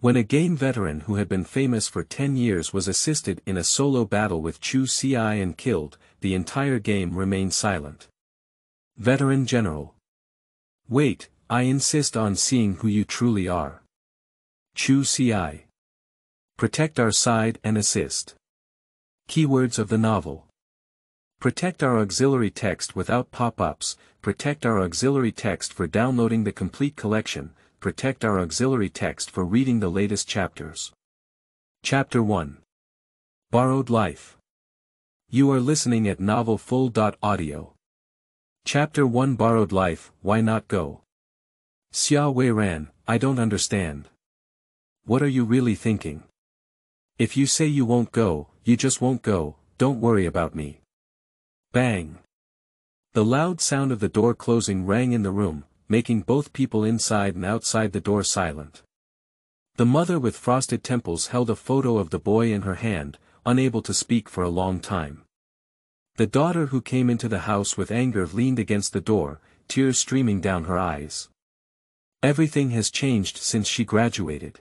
When a game veteran who had been famous for 10 years was assisted in a solo battle with Chu Ci and killed, the entire game remained silent. Veteran General. Wait, I insist on seeing who you truly are. Chu Ci. Protect our side and assist. Keywords of the novel. Protect our auxiliary text without pop-ups, protect our auxiliary text for downloading the complete collection, protect our auxiliary text for reading the latest chapters. Chapter 1. Borrowed Life. You are listening at novelfull.audio. Chapter 1 Borrowed Life, Why Not Go? Xia Weiran, I don't understand. What are you really thinking? If you say you won't go, you just won't go, don't worry about me. Bang. The loud sound of the door closing rang in the room, making both people inside and outside the door silent. The mother with frosted temples held a photo of the boy in her hand, unable to speak for a long time. The daughter who came into the house with anger leaned against the door, tears streaming down her eyes. Everything has changed since she graduated.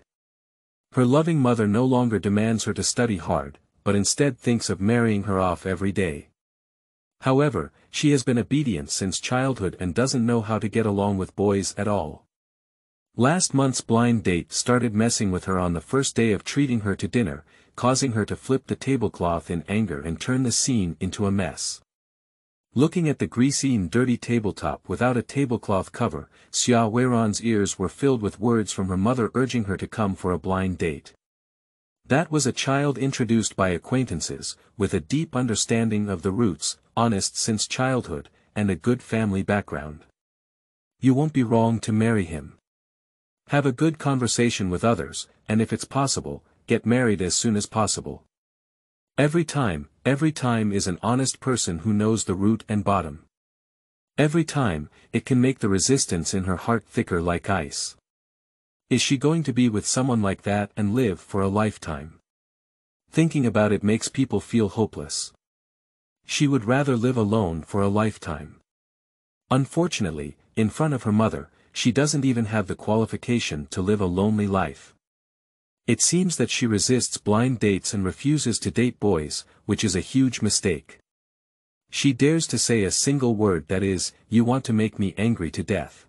Her loving mother no longer demands her to study hard, but instead thinks of marrying her off every day. However, she has been obedient since childhood and doesn't know how to get along with boys at all. Last month's blind date started messing with her on the first day of treating her to dinner, causing her to flip the tablecloth in anger and turn the scene into a mess. Looking at the greasy and dirty tabletop without a tablecloth cover, Xia Weiran's ears were filled with words from her mother urging her to come for a blind date. That was a child introduced by acquaintances, with a deep understanding of the roots, honest since childhood, and a good family background. You won't be wrong to marry him. Have a good conversation with others, and if it's possible, get married as soon as possible. Every time is an honest person who knows the root and bottom. Every time, it can make the resistance in her heart thicker like ice. Is she going to be with someone like that and live for a lifetime? Thinking about it makes people feel hopeless. She would rather live alone for a lifetime. Unfortunately, in front of her mother, she doesn't even have the qualification to live a lonely life. It seems that she resists blind dates and refuses to date boys, which is a huge mistake. She dares to say a single word, that is, you want to make me angry to death.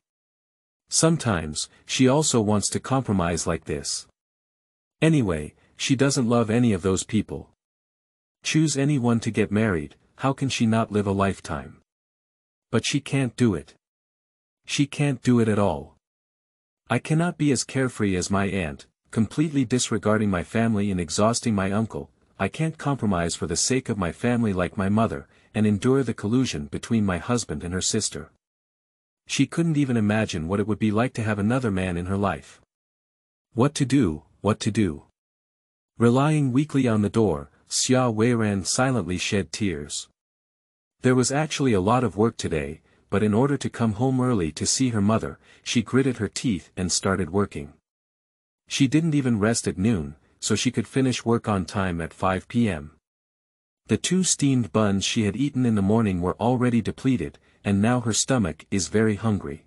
Sometimes, she also wants to compromise like this. Anyway, she doesn't love any of those people. Choose anyone to get married, how can she not live a lifetime? But she can't do it. She can't do it at all. I cannot be as carefree as my aunt, completely disregarding my family and exhausting my uncle. I can't compromise for the sake of my family like my mother, and endure the collusion between my husband and her sister. She couldn't even imagine what it would be like to have another man in her life. What to do, what to do? Relying weakly on the door, Xia Weiran silently shed tears. There was actually a lot of work today, but in order to come home early to see her mother, she gritted her teeth and started working. She didn't even rest at noon, so she could finish work on time at 5 p.m. The 2 steamed buns she had eaten in the morning were already depleted, and now her stomach is very hungry.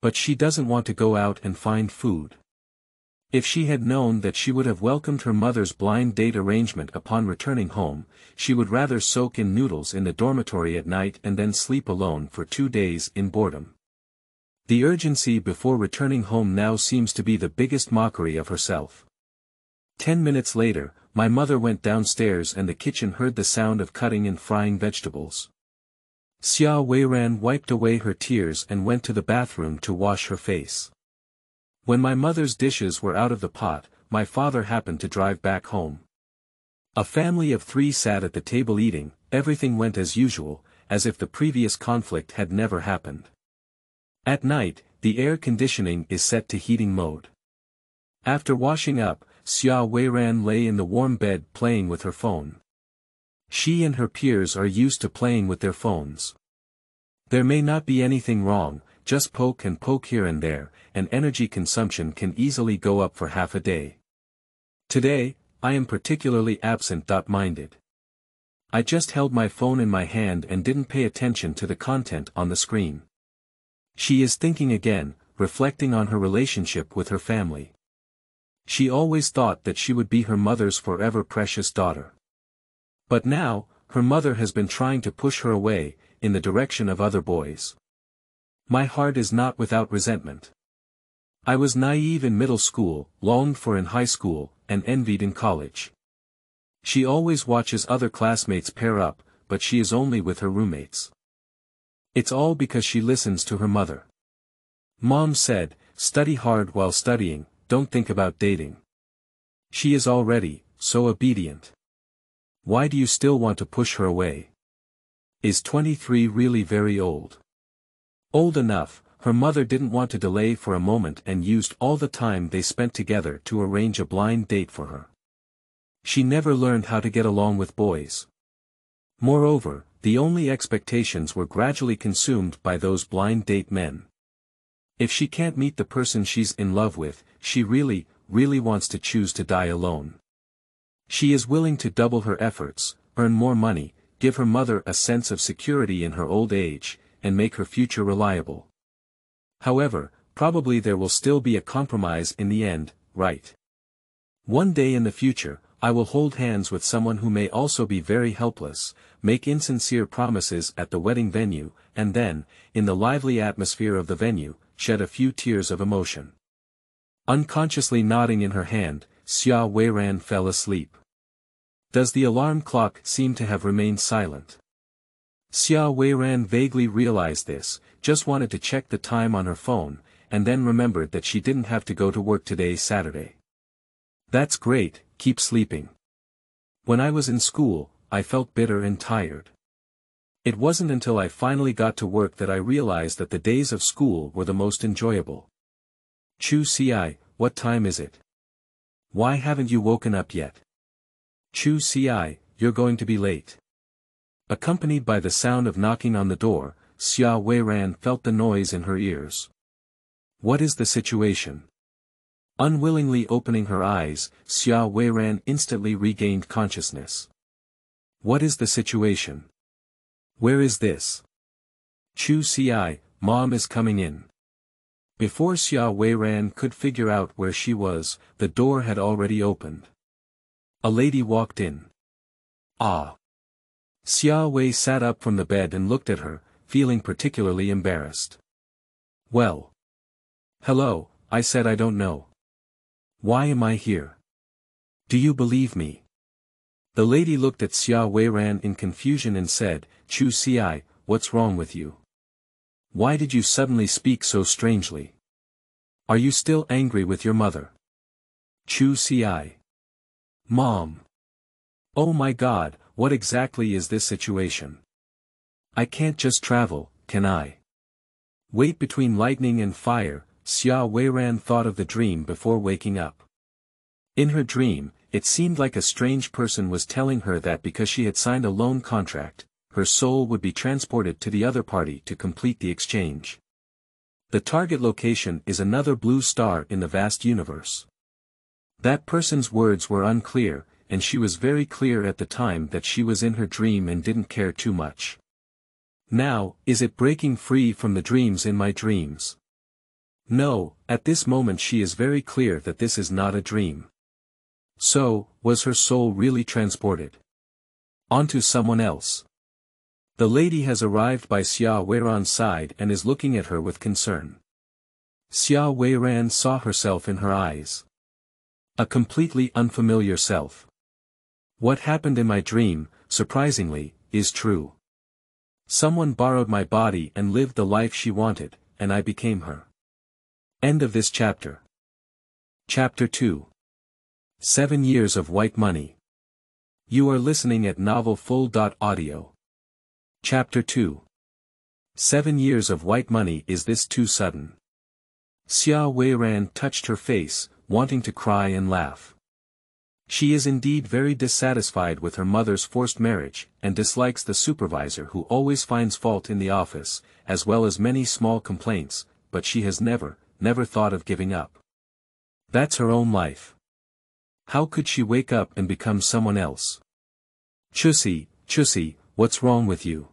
But she doesn't want to go out and find food. If she had known that she would have welcomed her mother's blind date arrangement upon returning home, she would rather soak in noodles in the dormitory at night and then sleep alone for 2 days in boredom. The urgency before returning home now seems to be the biggest mockery of herself. 10 minutes later, my mother went downstairs and the kitchen heard the sound of cutting and frying vegetables. Xia Weiran wiped away her tears and went to the bathroom to wash her face. When my mother's dishes were out of the pot, my father happened to drive back home. A family of 3 sat at the table eating, everything went as usual, as if the previous conflict had never happened. At night, the air conditioning is set to heating mode. After washing up, Xia Weiran lay in the warm bed playing with her phone. She and her peers are used to playing with their phones. There may not be anything wrong, just poke and poke here and there, and energy consumption can easily go up for half a day. Today, I am particularly absent-minded. I just held my phone in my hand and didn't pay attention to the content on the screen. She is thinking again, reflecting on her relationship with her family. She always thought that she would be her mother's forever precious daughter. But now, her mother has been trying to push her away, in the direction of other boys. My heart is not without resentment. I was naive in middle school, longed for in high school, and envied in college. She always watches other classmates pair up, but she is only with her roommates. It's all because she listens to her mother. Mom said, study hard while studying, don't think about dating. She is already, so obedient. Why do you still want to push her away? Is 23 really very old? Old enough, her mother didn't want to delay for a moment and used all the time they spent together to arrange a blind date for her. She never learned how to get along with boys. Moreover, the only expectations were gradually consumed by those blind date men. If she can't meet the person she's in love with, she really wants to choose to die alone. She is willing to double her efforts, earn more money, give her mother a sense of security in her old age, and make her future reliable. However, probably there will still be a compromise in the end, right? One day in the future, I will hold hands with someone who may also be very helpless, make insincere promises at the wedding venue, and then, in the lively atmosphere of the venue, shed a few tears of emotion. Unconsciously nodding in her hand, Xia Weiran fell asleep. Does the alarm clock seem to have remained silent? Xia Weiran vaguely realized this, just wanted to check the time on her phone, and then remembered that she didn't have to go to work today Saturday. That's great, keep sleeping. When I was in school, I felt bitter and tired. It wasn't until I finally got to work that I realized that the days of school were the most enjoyable. Chu Ci, what time is it? Why haven't you woken up yet? Chu Ci, you're going to be late. Accompanied by the sound of knocking on the door, Xia Weiran felt the noise in her ears. What is the situation? Unwillingly opening her eyes, Xia Weiran instantly regained consciousness. What is the situation? Where is this? Chu Ci, Mom is coming in. Before Xia Weiran could figure out where she was, the door had already opened. A lady walked in. Ah! Xia Wei sat up from the bed and looked at her, feeling particularly embarrassed. Well. Hello, I said I don't know. Why am I here? Do you believe me? The lady looked at Xia Weiran in confusion and said, Chu Ci, what's wrong with you? Why did you suddenly speak so strangely? Are you still angry with your mother? Chu Ci. Mom. Oh my God, what exactly is this situation? I can't just travel, can I? Wait between lightning and fire, Xia Weiran thought of the dream before waking up. In her dream, it seemed like a strange person was telling her that because she had signed a loan contract, her soul would be transported to the other party to complete the exchange. The target location is another blue star in the vast universe. That person's words were unclear, and she was very clear at the time that she was in her dream and didn't care too much. Now, is it breaking free from the dreams in my dreams? No, at this moment she is very clear that this is not a dream. So, was her soul really transported onto someone else? The lady has arrived by Xia Weiran's side and is looking at her with concern. Xia Weiran saw herself in her eyes. A completely unfamiliar self. What happened in my dream, surprisingly, is true. Someone borrowed my body and lived the life she wanted, and I became her. End of this chapter. Chapter 2. 7 Years of White Money. You are listening at novelfull.audio. Chapter 2. 7 Years of White Money. Is this too sudden? Xia Weiran touched her face, wanting to cry and laugh. She is indeed very dissatisfied with her mother's forced marriage, and dislikes the supervisor who always finds fault in the office, as well as many small complaints, but she has never thought of giving up. That's her own life. How could she wake up and become someone else? Chu Ci, what's wrong with you?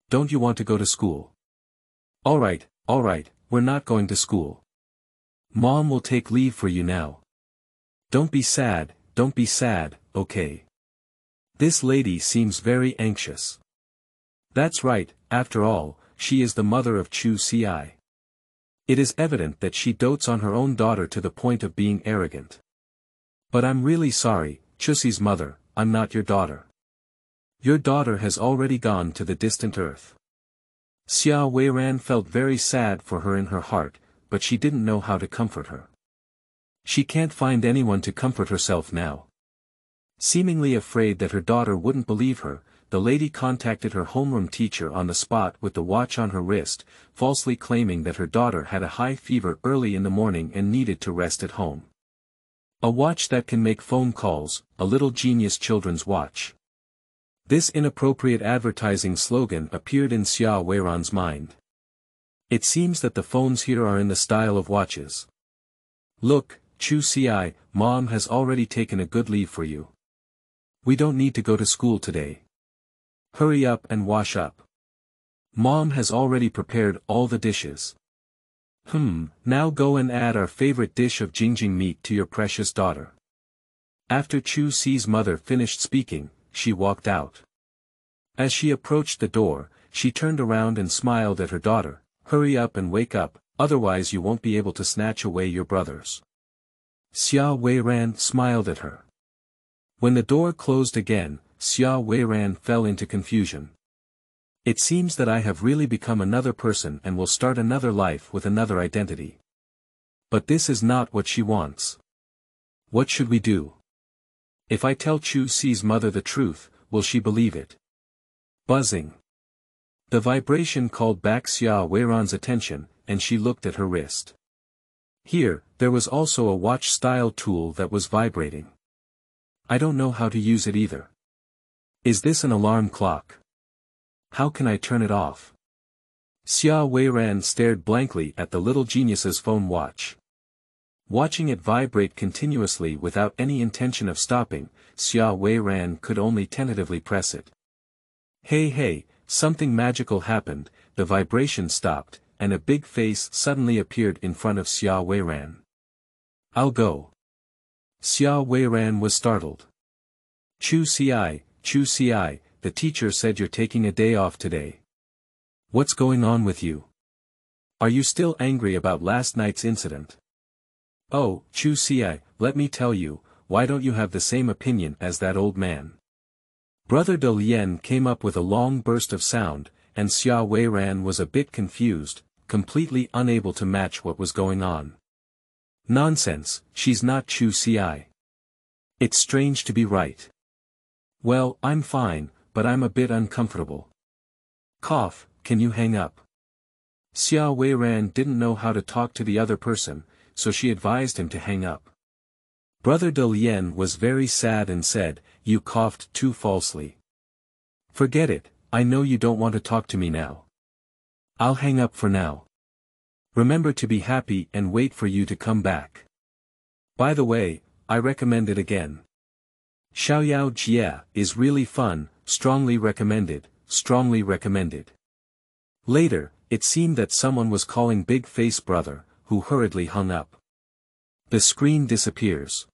Don't you want to go to school? Alright, we're not going to school. Mom will take leave for you now. Don't be sad, okay? This lady seems very anxious. That's right, after all, she is the mother of Chu Ci. It is evident that she dotes on her own daughter to the point of being arrogant. But I'm really sorry, Chu Ci's mother, I'm not your daughter. Your daughter has already gone to the distant earth. Xia Weiran felt very sad for her in her heart, but she didn't know how to comfort her. She can't find anyone to comfort herself now. Seemingly afraid that her daughter wouldn't believe her, the lady contacted her homeroom teacher on the spot with the watch on her wrist, falsely claiming that her daughter had a high fever early in the morning and needed to rest at home. A watch that can make phone calls, a little genius children's watch. This inappropriate advertising slogan appeared in Xia Weiran's mind. It seems that the phones here are in the style of watches. Look, Chu Ci, Mom has already taken a good leave for you. We don't need to go to school today. Hurry up and wash up. Mom has already prepared all the dishes. Now go and add our favorite dish of jingjing meat to your precious daughter. After Chu Ci's mother finished speaking, she walked out. As she approached the door, she turned around and smiled at her daughter. Hurry up and wake up, otherwise you won't be able to snatch away your brothers. Xia Weiran smiled at her. When the door closed again, Xia Weiran fell into confusion. It seems that I have really become another person and will start another life with another identity. But this is not what she wants. What should we do? If I tell Chu Ci's mother the truth, will she believe it? Buzzing. The vibration called back Xia Weiran's attention, and she looked at her wrist. Here, there was also a watch-style tool that was vibrating. I don't know how to use it either. Is this an alarm clock? How can I turn it off? Xia Weiran stared blankly at the little genius's phone watch. Watching it vibrate continuously without any intention of stopping, Xia Weiran could only tentatively press it. Hey, something magical happened, the vibration stopped, and a big face suddenly appeared in front of Xia Weiran. I'll go. Xia Weiran was startled. Chu Ci, the teacher said you're taking a day off today. What's going on with you? Are you still angry about last night's incident? Oh, Chu Ci, let me tell you, why don't you have the same opinion as that old man? Brother De Lien came up with a long burst of sound, and Xia Weiran was a bit confused, completely unable to match what was going on. Nonsense, she's not Chu Ci. It's strange to be right. Well, I'm fine, but I'm a bit uncomfortable. Cough, can you hang up? Xia Weiran didn't know how to talk to the other person, so she advised him to hang up. Brother De Lien was very sad and said, you coughed too falsely. Forget it, I know you don't want to talk to me now. I'll hang up for now. Remember to be happy and wait for you to come back. By the way, I recommend it again. Xiaoyao Jie is really fun, strongly recommended, strongly recommended. Later, it seemed that someone was calling Big Face Brother, who hurriedly hung up. The screen disappears.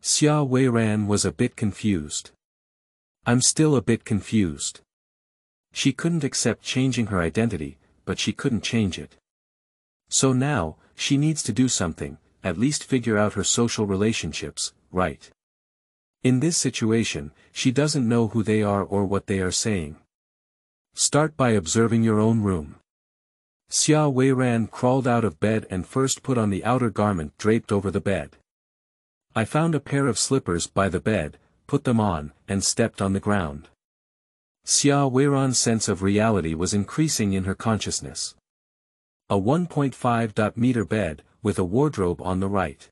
Xia Weiran was a bit confused. I'm still a bit confused. She couldn't accept changing her identity, but she couldn't change it. So now, she needs to do something, at least figure out her social relationships, right? In this situation, she doesn't know who they are or what they are saying. Start by observing your own room. Xia Weiran crawled out of bed and first put on the outer garment draped over the bed. I found a pair of slippers by the bed, put them on, and stepped on the ground. Xia Weiran's sense of reality was increasing in her consciousness. A 1.5-meter bed, with a wardrobe on the right.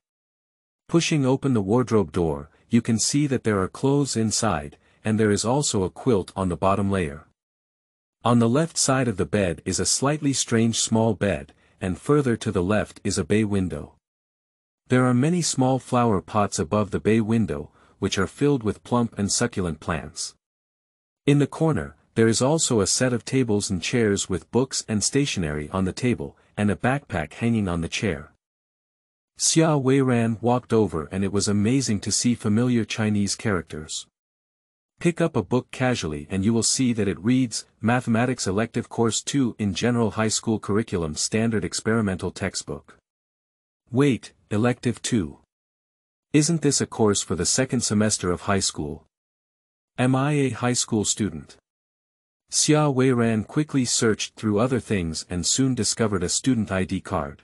Pushing open the wardrobe door, you can see that there are clothes inside, and there is also a quilt on the bottom layer. On the left side of the bed is a slightly strange small bed, and further to the left is a bay window. There are many small flower pots above the bay window, which are filled with plump and succulent plants. In the corner, there is also a set of tables and chairs with books and stationery on the table, and a backpack hanging on the chair. Xia Weiran walked over and it was amazing to see familiar Chinese characters. Pick up a book casually and you will see that it reads, Mathematics Elective Course 2 in General High School Curriculum Standard Experimental Textbook. Wait, Elective 2. Isn't this a course for the second semester of high school? Am I a high school student? Xia Weiran quickly searched through other things and soon discovered a student ID card.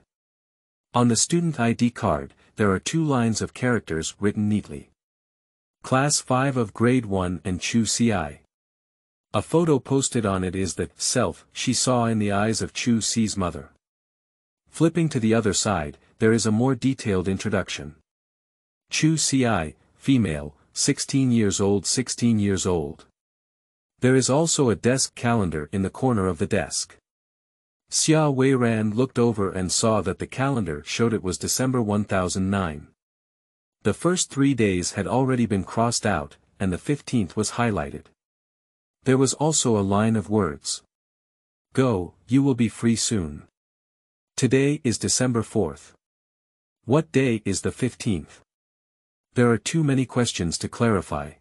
On the student ID card, there are 2 lines of characters written neatly. Class 5 of Grade 1 and Chu Ci. A photo posted on it is the self she saw in the eyes of Chu Ci's mother. Flipping to the other side, there is a more detailed introduction. Chu Ci, female, 16 years old 16 years old. There is also a desk calendar in the corner of the desk. Xia Weiran looked over and saw that the calendar showed it was December 1009. The first 3 days had already been crossed out, and the 15th was highlighted. There was also a line of words. Go, you will be free soon. Today is December 4th. What day is the 15th? There are too many questions to clarify.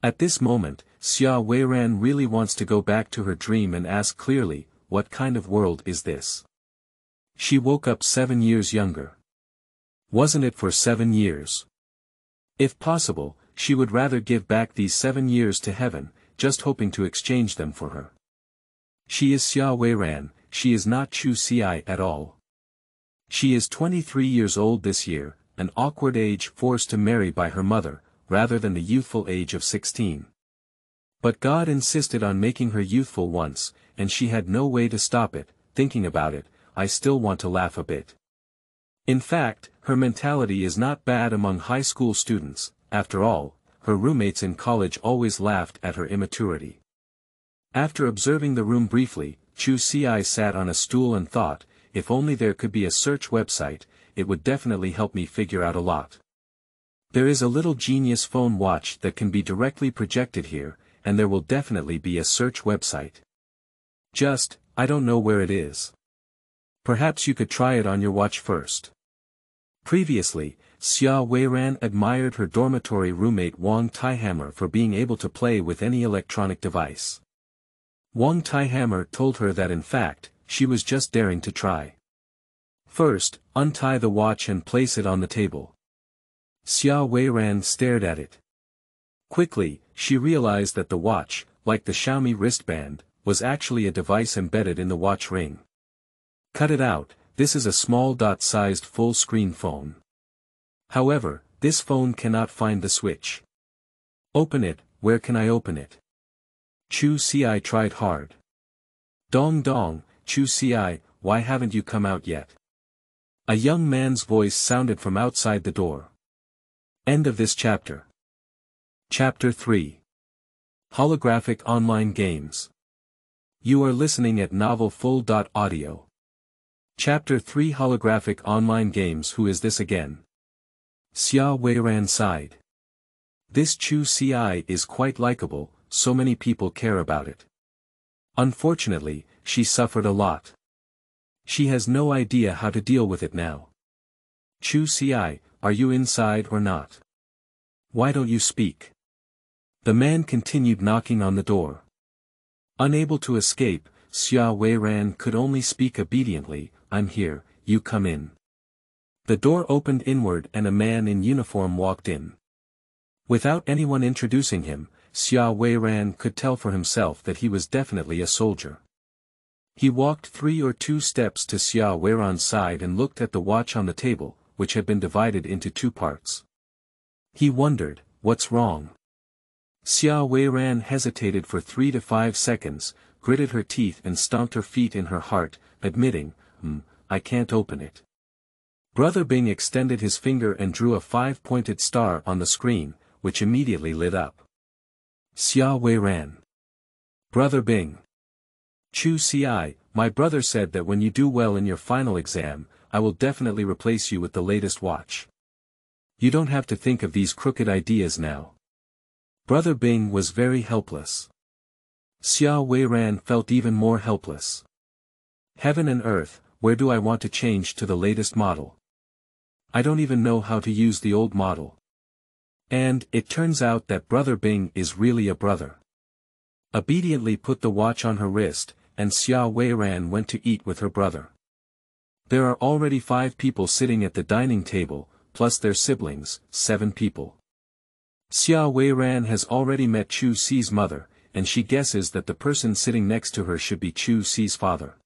At this moment, Xia Weiran really wants to go back to her dream and ask clearly, what kind of world is this? She woke up 7 years younger. Wasn't it for 7 years? If possible, she would rather give back these 7 years to heaven, just hoping to exchange them for her. She is Xia Weiran, she is not Chu Ci at all. She is 23 years old this year, an awkward age forced to marry by her mother, rather than the youthful age of 16. But God insisted on making her youthful once, and she had no way to stop it. Thinking about it, I still want to laugh a bit. In fact, her mentality is not bad among high school students. After all, her roommates in college always laughed at her immaturity. After observing the room briefly, Chu Ci sat on a stool and thought, if only there could be a search website, it would definitely help me figure out a lot. There is a little genius phone watch that can be directly projected here, and there will definitely be a search website. I don't know where it is. Perhaps you could try it on your watch first. Previously, Xia Weiran admired her dormitory roommate Wang Taihammer for being able to play with any electronic device. Wang Taihammer told her that in fact, she was just daring to try. First, untie the watch and place it on the table. Xia Weiran stared at it. Quickly, she realized that the watch, like the Xiaomi wristband, was actually a device embedded in the watch ring. Cut it out, this is a small dot-sized full-screen phone. However, this phone cannot find the switch. Open it, where can I open it? Chu Ci tried hard. Dong dong, Chu Ci, why haven't you come out yet? A young man's voice sounded from outside the door. End of this chapter. Chapter 3. Holographic Online Games. You are listening at novelfull.audio. Chapter 3 Holographic Online Games. Who is this again? Xia Weiran sighed. This Chu Ci is quite likable, so many people care about it. Unfortunately, she suffered a lot. She has no idea how to deal with it now. Chu Ci, are you inside or not? Why don't you speak? The man continued knocking on the door. Unable to escape, Xia Weiran could only speak obediently, I'm here, you come in. The door opened inward and a man in uniform walked in. Without anyone introducing him, Xia Weiran could tell for himself that he was definitely a soldier. He walked 3 or 2 steps to Xia Weiran's side and looked at the watch on the table, which had been divided into 2 parts. He wondered, what's wrong? Xia Weiran hesitated for 3 to 5 seconds, gritted her teeth and stomped her feet in her heart, admitting, I can't open it. Brother Bing extended his finger and drew a 5-pointed star on the screen, which immediately lit up. Xia Weiran. Brother Bing. Chu Ci, my brother said that when you do well in your final exam, I will definitely replace you with the latest watch. You don't have to think of these crooked ideas now. Brother Bing was very helpless. Xia Weiran felt even more helpless. Heaven and earth, where do I want to change to the latest model? I don't even know how to use the old model. And, it turns out that Brother Bing is really a brother. Obediently put the watch on her wrist, and Xia Weiran went to eat with her brother. There are already 5 people sitting at the dining table, plus their siblings, 7 people. Xia Weiran has already met Chu Ci's mother, and she guesses that the person sitting next to her should be Chu Ci's father.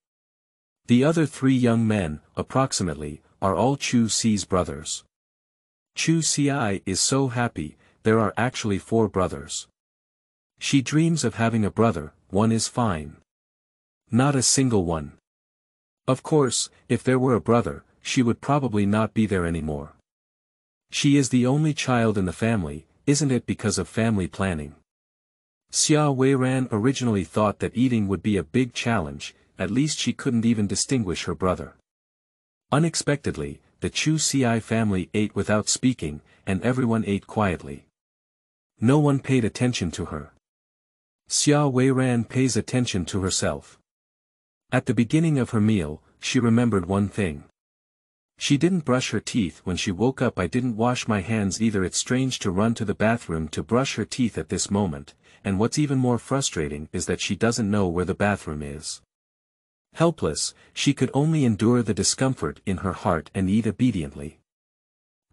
The other 3 young men, approximately, are all Chu Ci's brothers. Chu Ci is so happy, there are actually 4 brothers. She dreams of having a brother, one is fine. Not a single one. Of course, if there were a brother, she would probably not be there anymore. She is the only child in the family, isn't it because of family planning? Xia Weiran originally thought that eating would be a big challenge, at least she couldn't even distinguish her brother. Unexpectedly, the Chu Ci family ate without speaking, and everyone ate quietly. No one paid attention to her. Xia Weiran pays attention to herself. At the beginning of her meal, she remembered one thing. She didn't brush her teeth when she woke up. I didn't wash my hands either. It's strange to run to the bathroom to brush her teeth at this moment, and what's even more frustrating is that she doesn't know where the bathroom is. Helpless, she could only endure the discomfort in her heart and eat obediently.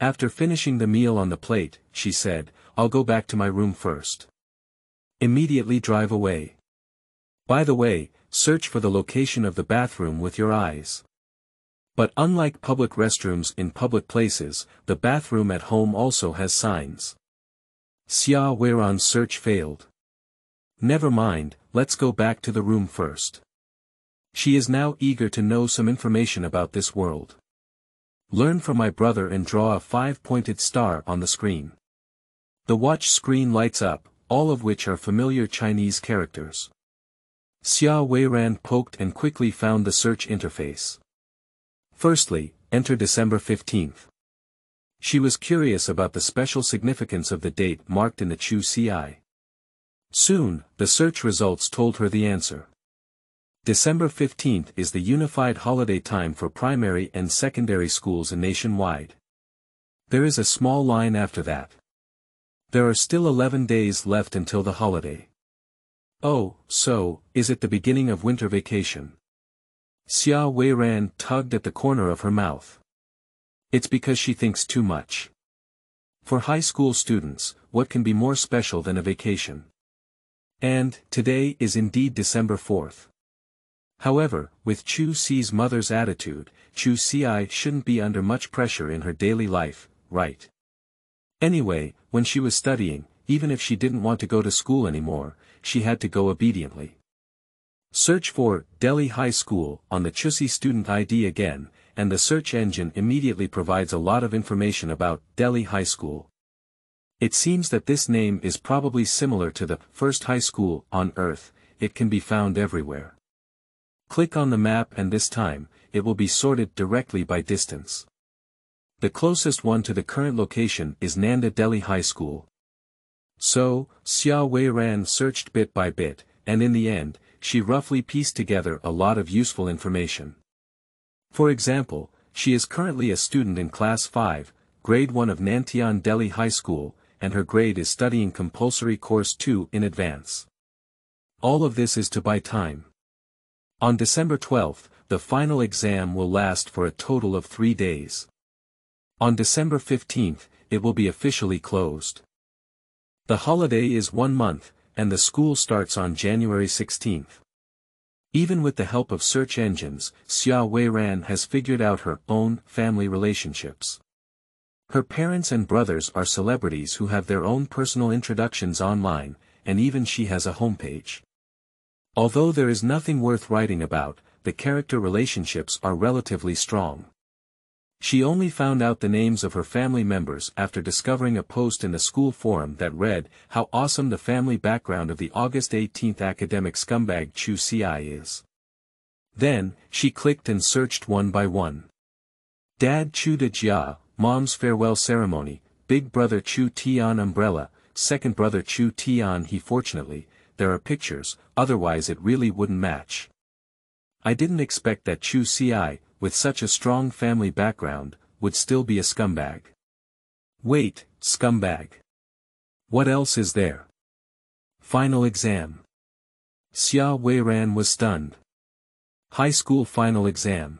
After finishing the meal on the plate, she said, "I'll go back to my room first." Immediately drive away. By the way, search for the location of the bathroom with your eyes. But unlike public restrooms in public places, the bathroom at home also has signs. Xia Weiran's search failed. Never mind, let's go back to the room first. She is now eager to know some information about this world. Learn from my brother and draw a 5-pointed star on the screen. The watch screen lights up, all of which are familiar Chinese characters. Xia Weiran poked and quickly found the search interface. Firstly, enter December 15th. She was curious about the special significance of the date marked in the Chu Ci. Soon, the search results told her the answer. December 15th is the unified holiday time for primary and secondary schools nationwide. There is a small line after that. There are still 11 days left until the holiday. Oh, so, is it the beginning of winter vacation? Xia Weiran tugged at the corner of her mouth. It's because she thinks too much. For high school students, what can be more special than a vacation? And, today is indeed December 4th. However, with Chu Ci's mother's attitude, Chu Ci shouldn't be under much pressure in her daily life, right? Anyway, when she was studying, even if she didn't want to go to school anymore, she had to go obediently. Search for Delhi High School on the Chu Ci student ID again, and the search engine immediately provides a lot of information about Delhi High School. It seems that this name is probably similar to the first high school on Earth. It can be found everywhere. Click on the map and this time, it will be sorted directly by distance. The closest one to the current location is Nanda Delhi High School. So, Xia Weiran searched bit by bit, and in the end, she roughly pieced together a lot of useful information. For example, she is currently a student in Class 5, Grade 1 of Nantian Delhi High School, and her grade is studying Compulsory Course 2 in advance. All of this is to buy time. On December 12th, the final exam will last for a total of 3 days. On December 15th, it will be officially closed. The holiday is 1 month, and the school starts on January 16th. Even with the help of search engines, Xia Weiran has figured out her own family relationships. Her parents and brothers are celebrities who have their own personal introductions online, and even she has a homepage. Although there is nothing worth writing about, the character relationships are relatively strong. She only found out the names of her family members after discovering a post in the school forum that read, "How awesome the family background of the August 18th academic scumbag Chu Ci is." Then, she clicked and searched one by one. Dad Chu de Jia, Mom's farewell ceremony, Big brother Chu Tian umbrella, second brother Chu Tian he. Fortunately, there are pictures, otherwise it really wouldn't match. I didn't expect that Chu Ci, with such a strong family background, would still be a scumbag. Wait, scumbag. What else is there? Final exam. Xia Weiran was stunned. High school final exam.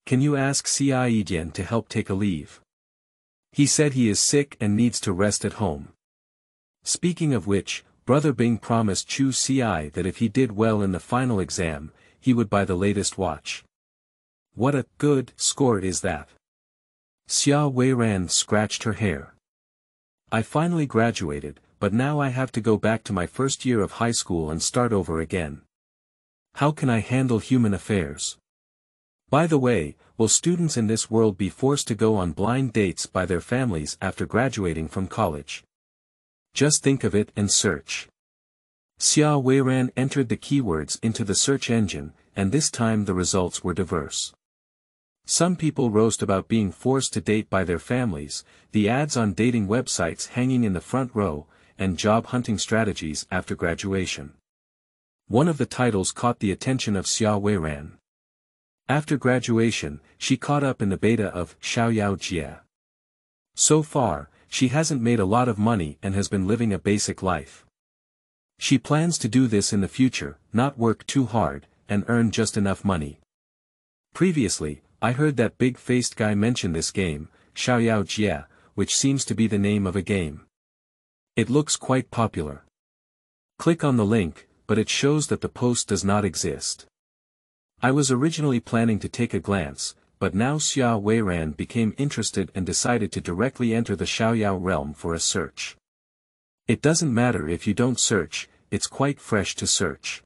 Can you ask Xia Yidian to help take a leave? He said he is sick and needs to rest at home. Speaking of which, Brother Bing promised Chu Ci that if he did well in the final exam, he would buy the latest watch. What a good score is that? Xia Weiran scratched her hair. I finally graduated, but now I have to go back to my first year of high school and start over again. How can I handle human affairs? By the way, will students in this world be forced to go on blind dates by their families after graduating from college? Just think of it and search. Xia Weiran entered the keywords into the search engine, and this time the results were diverse. Some people roast about being forced to date by their families, the ads on dating websites hanging in the front row, and job hunting strategies after graduation. One of the titles caught the attention of Xia Weiran. After graduation, she caught up in the beta of Xiaoyao Jie. So far, she hasn't made a lot of money and has been living a basic life. She plans to do this in the future, not work too hard, and earn just enough money. Previously, I heard that big-faced guy mention this game, Xiaoyao Jie, which seems to be the name of a game. It looks quite popular. Click on the link, but it shows that the post does not exist. I was originally planning to take a glance, but now Xia Weiran became interested and decided to directly enter the Xiaoyao realm for a search. It doesn't matter if you don't search, it's quite fresh to search.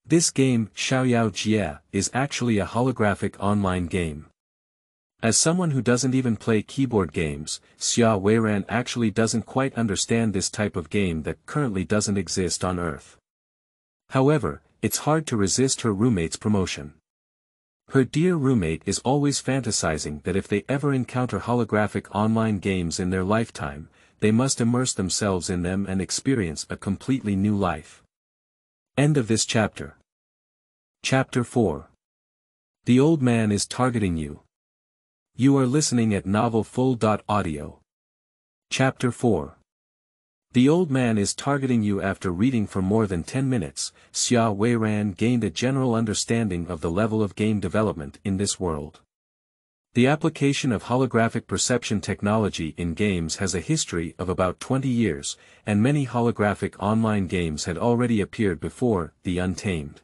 This game, Xiaoyao Jie, is actually a holographic online game. As someone who doesn't even play keyboard games, Xia Weiran actually doesn't quite understand this type of game that currently doesn't exist on Earth. However, it's hard to resist her roommate's promotion. Her dear roommate is always fantasizing that if they ever encounter holographic online games in their lifetime, they must immerse themselves in them and experience a completely new life. End of this chapter. Chapter 4. The old man is targeting you. You are listening at novelfull.audio. Chapter 4. The old man is targeting you. After reading for more than 10 minutes, Xia Weiran gained a general understanding of the level of game development in this world. The application of holographic perception technology in games has a history of about 20 years, and many holographic online games had already appeared before The Untamed.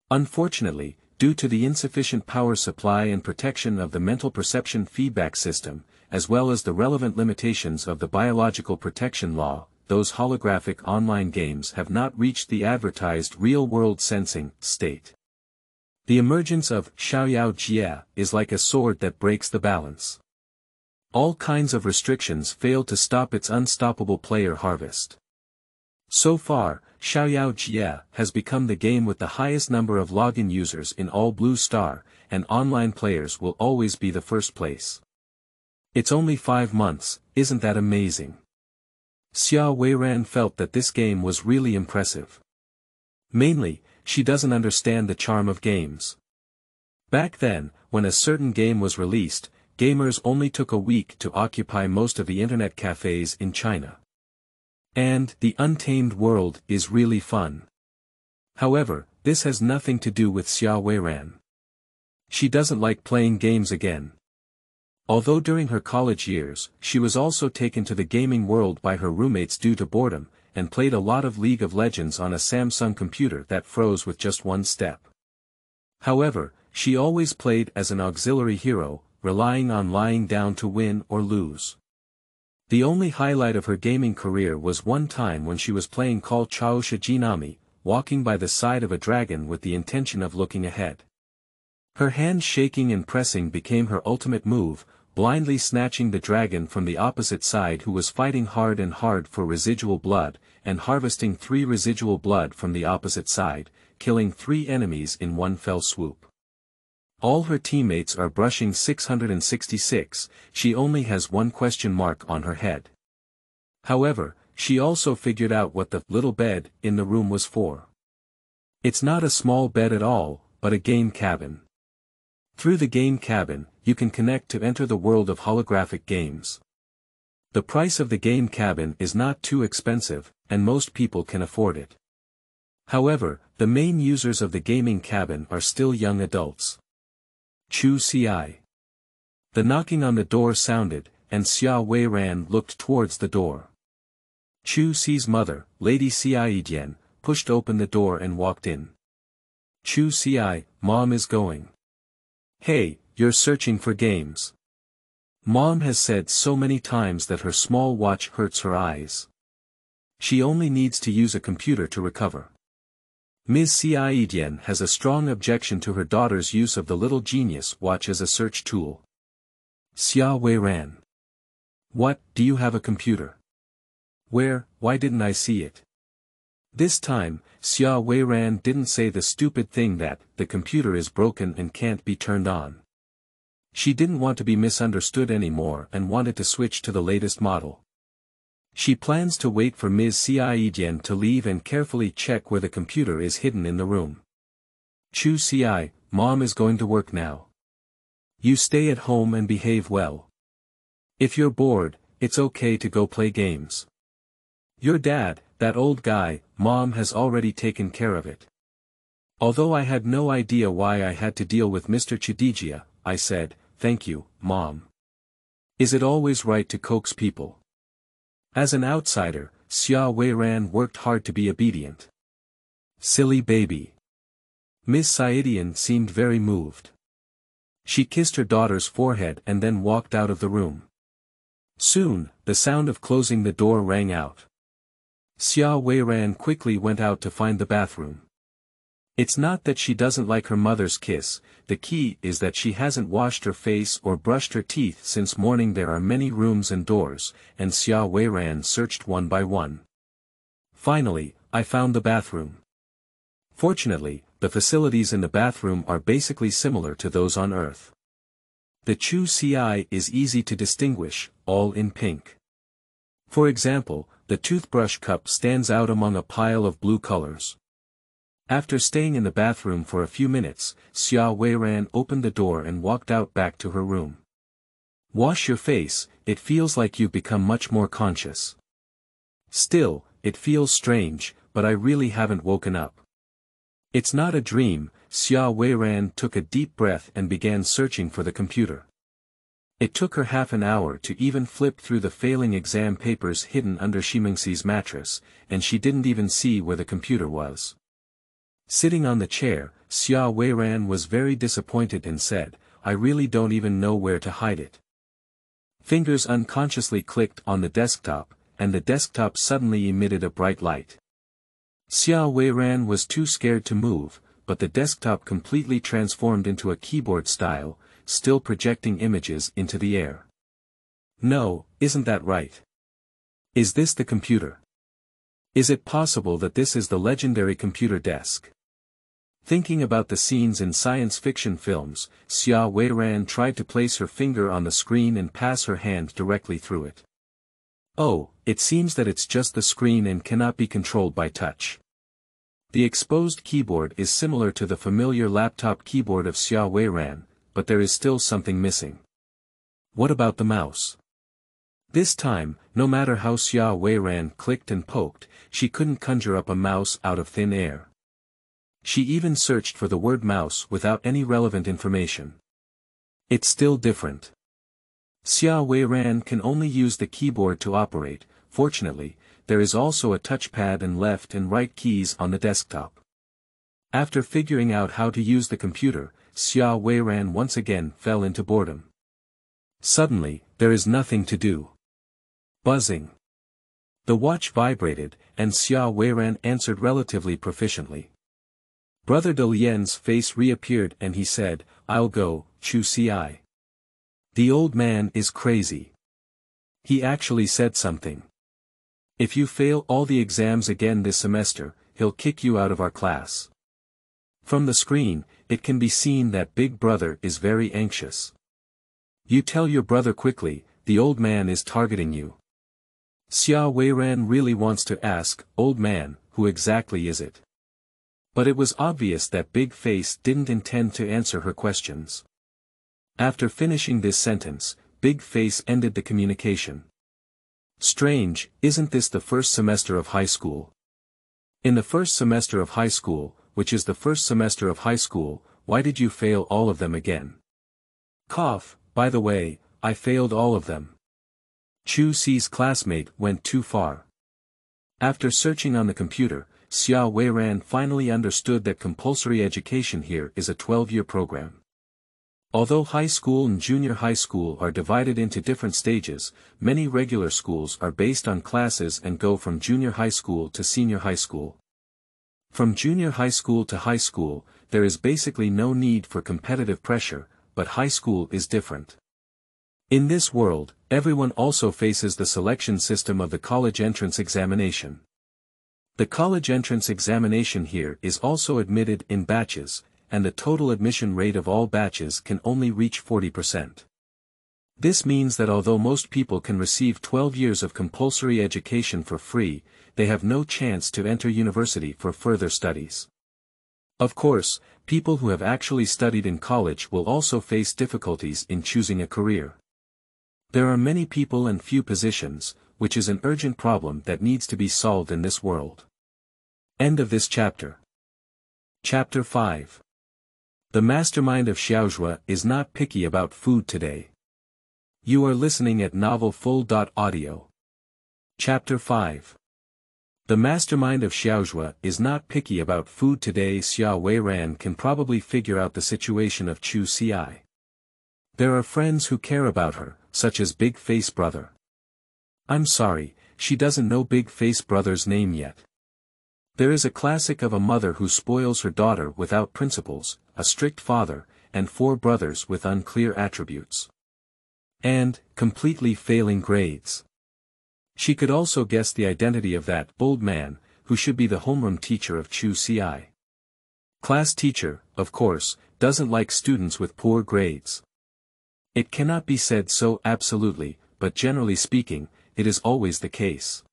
Unfortunately, due to the insufficient power supply and protection of the mental perception feedback system, as well as the relevant limitations of the biological protection law, those holographic online games have not reached the advertised real-world sensing state. The emergence of Xiaoyao Jie is like a sword that breaks the balance. All kinds of restrictions fail to stop its unstoppable player harvest. So far, Xiaoyao Jie has become the game with the highest number of login users in all Blue Star, and online players will always be the first place. It's only 5 months, isn't that amazing? Xia Weiran felt that this game was really impressive. Mainly, she doesn't understand the charm of games. Back then, when a certain game was released, gamers only took a week to occupy most of the internet cafes in China. And The Untamed World is really fun. However, this has nothing to do with Xia Weiran. She doesn't like playing games again. Although during her college years, she was also taken to the gaming world by her roommates due to boredom, and played a lot of League of Legends on a Samsung computer that froze with just one step. However, she always played as an auxiliary hero, relying on lying down to win or lose. The only highlight of her gaming career was one time when she was playing Call Chao Shijinami, walking by the side of a dragon with the intention of looking ahead. Her hands shaking and pressing became her ultimate move, blindly snatching the dragon from the opposite side who was fighting hard and hard for residual blood, and harvesting 3 residual blood from the opposite side, killing 3 enemies in one fell swoop. All her teammates are brushing 666, she only has one question mark on her head. However, she also figured out what the little bed in the room was for. It's not a small bed at all, but a game cabin. Through the game cabin, you can connect to enter the world of holographic games. The price of the game cabin is not too expensive, and most people can afford it. However, the main users of the gaming cabin are still young adults. Chu Ci. The knocking on the door sounded, and Xia Weiran looked towards the door. Chu Ci's mother, Lady Xiaozhuo, pushed open the door and walked in. Chu Ci, Mom is going. Hey, you're searching for games. Mom has said so many times that her small watch hurts her eyes. She only needs to use a computer to recover. Ms. Xiaozhuo has a strong objection to her daughter's use of the little genius watch as a search tool. Xia Weiran. What, do you have a computer? Where, why didn't I see it? This time, Xia Weiran didn't say the stupid thing that, the computer is broken and can't be turned on. She didn't want to be misunderstood anymore and wanted to switch to the latest model. She plans to wait for Ms. Xiaozhuo to leave and carefully check where the computer is hidden in the room. Chu Ci, Mom is going to work now. You stay at home and behave well. If you're bored, it's okay to go play games. Your dad, that old guy, Mom has already taken care of it. Although I had no idea why I had to deal with Mr. Chidijia, I said, thank you, Mom. Is it always right to coax people? As an outsider, Xia Weiran worked hard to be obedient. Silly baby. Miss Saidian seemed very moved. She kissed her daughter's forehead and then walked out of the room. Soon, the sound of closing the door rang out. Xia Weiran quickly went out to find the bathroom. It's not that she doesn't like her mother's kiss, the key is that she hasn't washed her face or brushed her teeth since morning. There are many rooms and doors, and Xia Weiran searched one by one. Finally, I found the bathroom. Fortunately, the facilities in the bathroom are basically similar to those on Earth. The Chu Ci is easy to distinguish, all in pink. For example, the toothbrush cup stands out among a pile of blue colors. After staying in the bathroom for a few minutes, Xia Weiran opened the door and walked out back to her room. Wash your face, it feels like you've become much more conscious. Still, it feels strange, but I really haven't woken up. It's not a dream. Xia Weiran took a deep breath and began searching for the computer. It took her half an hour to even flip through the failing exam papers hidden under Shimingxi's mattress, and she didn't even see where the computer was. Sitting on the chair, Xia Weiran was very disappointed and said, I really don't even know where to hide it. Fingers unconsciously clicked on the desktop, and the desktop suddenly emitted a bright light. Xia Weiran was too scared to move, but the desktop completely transformed into a keyboard style, still projecting images into the air. No, isn't that right? Is this the computer? Is it possible that this is the legendary computer desk? Thinking about the scenes in science fiction films, Xia Weiran tried to place her finger on the screen and pass her hand directly through it. Oh, it seems that it's just the screen and cannot be controlled by touch. The exposed keyboard is similar to the familiar laptop keyboard of Xia Weiran, but there is still something missing. What about the mouse? This time, no matter how Xia Weiran clicked and poked, she couldn't conjure up a mouse out of thin air. She even searched for the word mouse without any relevant information. It's still different. Xia Weiran can only use the keyboard to operate. Fortunately, there is also a touchpad and left and right keys on the desktop. After figuring out how to use the computer, Xia Weiran once again fell into boredom. Suddenly, there is nothing to do. Buzzing. The watch vibrated, and Xia Weiran answered relatively proficiently. Brother De Lien's face reappeared and he said, I'll go, Chu Ci. The old man is crazy. He actually said something. If you fail all the exams again this semester, he'll kick you out of our class. From the screen, it can be seen that Big Brother is very anxious. You tell your brother quickly, the old man is targeting you. Xia Weiran really wants to ask, old man, who exactly is it? But it was obvious that Big Face didn't intend to answer her questions. After finishing this sentence, Big Face ended the communication. Strange, isn't this the first semester of high school? In the first semester of high school, which is the first semester of high school, why did you fail all of them again? Cough, by the way, I failed all of them. Chu Ci's classmate went too far. After searching on the computer, Xiao Weiran finally understood that compulsory education here is a 12-year program. Although high school and junior high school are divided into different stages, many regular schools are based on classes and go from junior high school to senior high school. From junior high school to high school, there is basically no need for competitive pressure, but high school is different. In this world, everyone also faces the selection system of the college entrance examination. The college entrance examination here is also admitted in batches, and the total admission rate of all batches can only reach 40%. This means that although most people can receive 12 years of compulsory education for free, they have no chance to enter university for further studies. Of course, people who have actually studied in college will also face difficulties in choosing a career. There are many people and few positions, which is an urgent problem that needs to be solved in this world. End of this chapter. Chapter 5. The mastermind of Xiaozhuo is not picky about food today. You are listening at novelfull.audio. Chapter 5. The mastermind of Xiaozhuo is not picky about food today. Xiao Weiran can probably figure out the situation of Chu Ci. There are friends who care about her, such as Big Face Brother. I'm sorry, she doesn't know Big Face Brother's name yet. There is a classic of a mother who spoils her daughter without principles, a strict father, and 4 brothers with unclear attributes. And, completely failing grades. She could also guess the identity of that bold man, who should be the homeroom teacher of Chu Ci. Class teacher, of course, doesn't like students with poor grades. It cannot be said so absolutely, but generally speaking, it is always the case.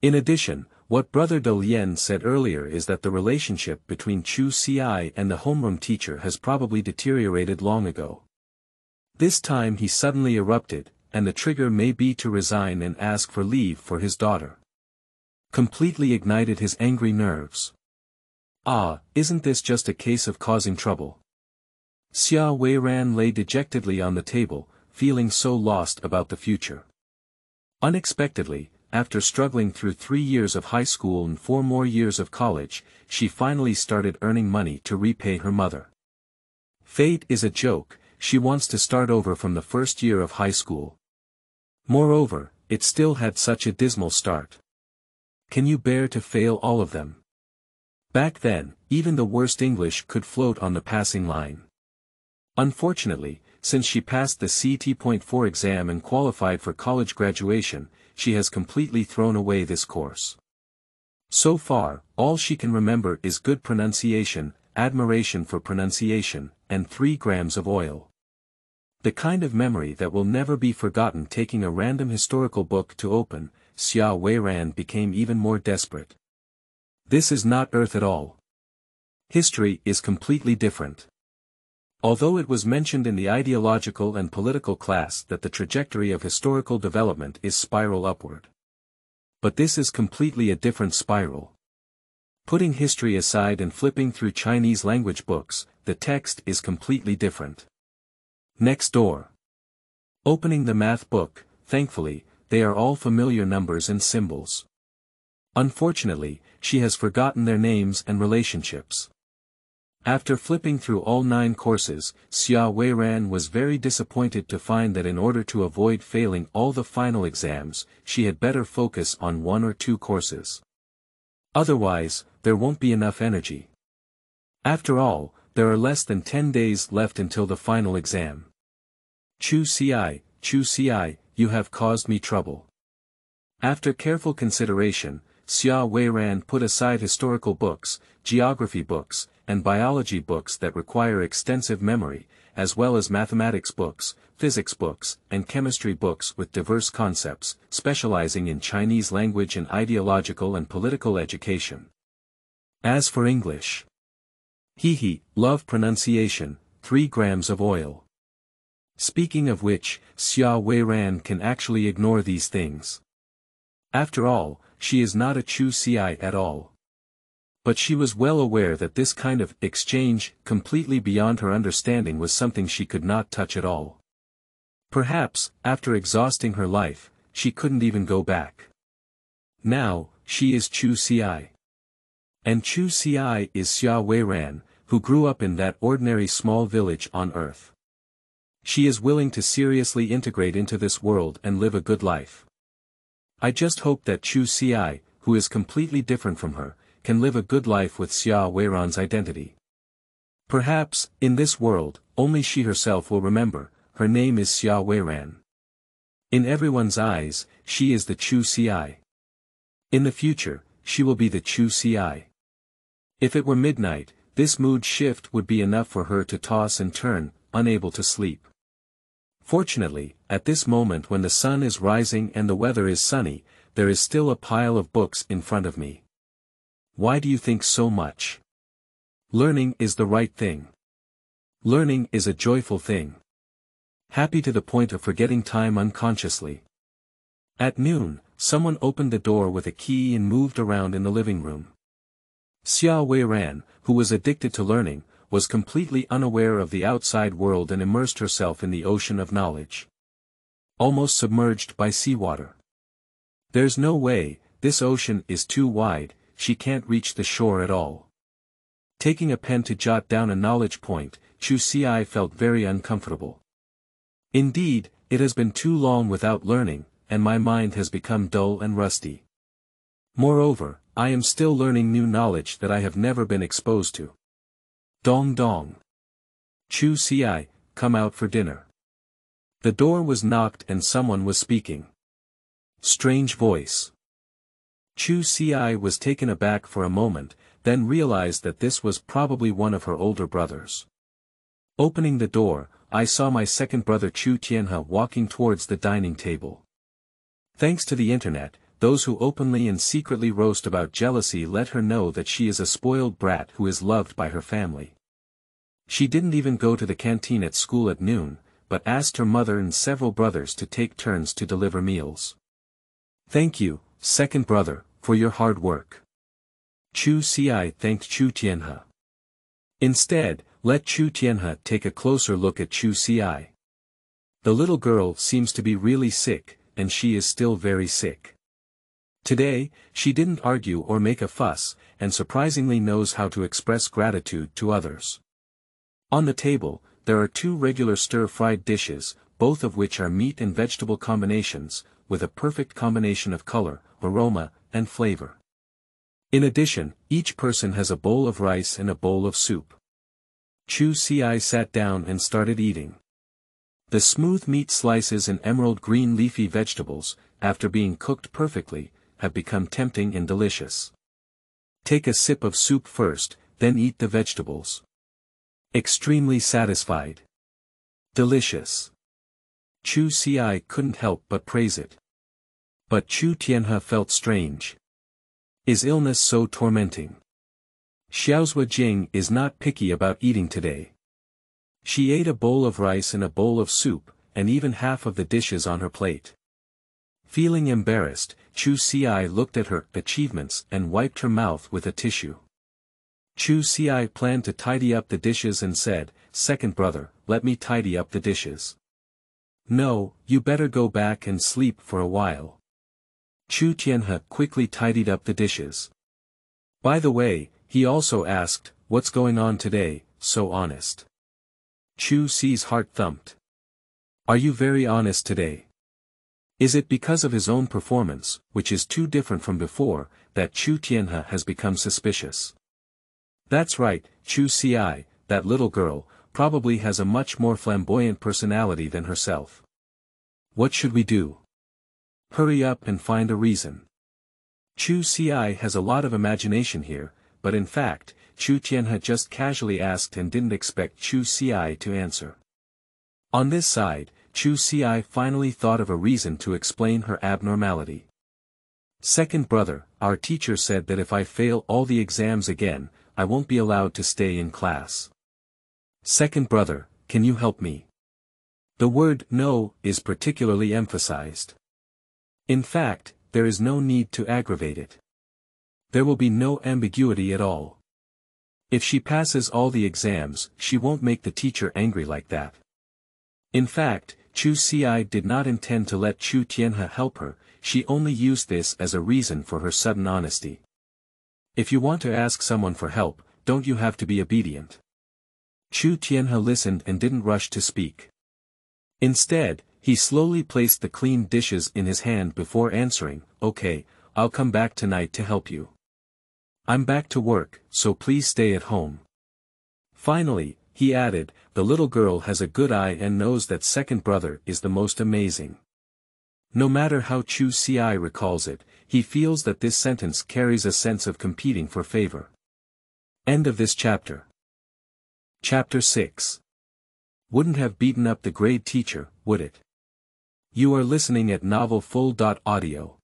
In addition, what Brother De Lien said earlier is that the relationship between Chu Ci and the homeroom teacher has probably deteriorated long ago. This time he suddenly erupted, and the trigger may be to resign and ask for leave for his daughter. Completely ignited his angry nerves. Ah, isn't this just a case of causing trouble? Xiao Weiran lay dejectedly on the table, feeling so lost about the future. Unexpectedly, after struggling through 3 years of high school and 4 more years of college, she finally started earning money to repay her mother. Fate is a joke, she wants to start over from the first year of high school. Moreover, it still had such a dismal start. Can you bear to fail all of them? Back then, even the worst English could float on the passing line. Unfortunately, since she passed the EP1-10 exam and qualified for college graduation, she has completely thrown away this course. So far, all she can remember is good pronunciation, admiration for pronunciation, and 3 grams of oil. The kind of memory that will never be forgotten. Taking a random historical book to open, Xiao Weiran became even more desperate. This is not Earth at all. History is completely different. Although it was mentioned in the ideological and political class that the trajectory of historical development is spiral upward. But this is completely a different spiral. Putting history aside and flipping through Chinese language books, the text is completely different. Next door. Opening the math book, thankfully, they are all familiar numbers and symbols. Unfortunately, she has forgotten their names and relationships. After flipping through all 9 courses, Xiao Weiran was very disappointed to find that in order to avoid failing all the final exams, she had better focus on 1 or 2 courses. Otherwise, there won't be enough energy. After all, there are less than 10 days left until the final exam. Chu Ci, you have caused me trouble. After careful consideration, Xiao Weiran put aside historical books, geography books, and biology books that require extensive memory, as well as mathematics books, physics books, and chemistry books with diverse concepts, specializing in Chinese language and ideological and political education. As for English, love pronunciation, 3 grams of oil. Speaking of which, Xia Weiran can actually ignore these things. After all, she is not a Chu Ci at all. But she was well aware that this kind of exchange, completely beyond her understanding, was something she could not touch at all. Perhaps, after exhausting her life, she couldn't even go back. Now, she is Chu Ci. And Chu Ci is Xia Weiran, who grew up in that ordinary small village on Earth. She is willing to seriously integrate into this world and live a good life. I just hope that Chu Ci, who is completely different from her, can live a good life with Xia Weiran's identity. Perhaps, in this world, only she herself will remember, her name is Xia Weiran. In everyone's eyes, she is the Chu Ci. In the future, she will be the Chu Ci. If it were midnight, this mood shift would be enough for her to toss and turn, unable to sleep. Fortunately, at this moment when the sun is rising and the weather is sunny, there is still a pile of books in front of me. Why do you think so much? Learning is the right thing. Learning is a joyful thing. Happy to the point of forgetting time unconsciously. At noon, someone opened the door with a key and moved around in the living room. Xia Weiran, who was addicted to learning, was completely unaware of the outside world and immersed herself in the ocean of knowledge. Almost submerged by seawater. There's no way, this ocean is too wide, she can't reach the shore at all. Taking a pen to jot down a knowledge point, Chu Ci felt very uncomfortable. Indeed, it has been too long without learning, and my mind has become dull and rusty. Moreover, I am still learning new knowledge that I have never been exposed to. Dong dong. Chu Ci, come out for dinner. The door was knocked and someone was speaking. Strange voice. Chu Ci was taken aback for a moment, then realized that this was probably one of her older brothers. Opening the door, I saw my second brother Chu Tianhe walking towards the dining table. Thanks to the internet, those who openly and secretly roast about jealousy let her know that she is a spoiled brat who is loved by her family. She didn't even go to the canteen at school at noon, but asked her mother and several brothers to take turns to deliver meals. Thank you, second brother, for your hard work. Chu Ci thanked Chu Tianhe. Instead, let Chu Tianhe take a closer look at Chu Ci. The little girl seems to be really sick, and she is still very sick. Today, she didn't argue or make a fuss, and surprisingly knows how to express gratitude to others. On the table, there are two regular stir-fried dishes, both of which are meat and vegetable combinations, with a perfect combination of color, aroma, and flavor. In addition, each person has a bowl of rice and a bowl of soup. Chu Ci sat down and started eating. The smooth meat slices and emerald green leafy vegetables, after being cooked perfectly, have become tempting and delicious. Take a sip of soup first, then eat the vegetables. Extremely satisfied. Delicious. Chu Ci couldn't help but praise it. But Chu Tianhe felt strange. Is illness so tormenting? Xiaozhuo Jing is not picky about eating today. She ate a bowl of rice and a bowl of soup, and even half of the dishes on her plate. Feeling embarrassed, Chu Ci looked at her achievements and wiped her mouth with a tissue. Chu Ci planned to tidy up the dishes and said, "Second brother, let me tidy up the dishes." "No, you better go back and sleep for a while." Chu Tianhe quickly tidied up the dishes. By the way, he also asked, "What's going on today, so honest?" Chu Ci's heart thumped. "Are you very honest today?" Is it because of his own performance, which is too different from before, that Chu Tianhe has become suspicious? That's right, Chu Ci, that little girl, probably has a much more flamboyant personality than herself. What should we do? Hurry up and find a reason. Chu Ci has a lot of imagination here, but in fact, Chu Tianhe just casually asked and didn't expect Chu Ci to answer. On this side, Chu Ci finally thought of a reason to explain her abnormality. "Second brother, our teacher said that if I fail all the exams again, I won't be allowed to stay in class. Second brother, can you help me?" The word no is particularly emphasized. In fact, there is no need to aggravate it. There will be no ambiguity at all. If she passes all the exams, she won't make the teacher angry like that. In fact, Chu Ci did not intend to let Chu Tianhe help her, she only used this as a reason for her sudden honesty. If you want to ask someone for help, don't you have to be obedient? Chu Tianhe listened and didn't rush to speak. Instead, he slowly placed the clean dishes in his hand before answering, "Okay, I'll come back tonight to help you. I'm back to work, so please stay at home." Finally, he added, "The little girl has a good eye and knows that second brother is the most amazing." No matter how Chu Ci recalls it, he feels that this sentence carries a sense of competing for favor. End of this chapter. Chapter 6. Wouldn't have beaten up the grade teacher, would it? You are listening at novelfull.audio.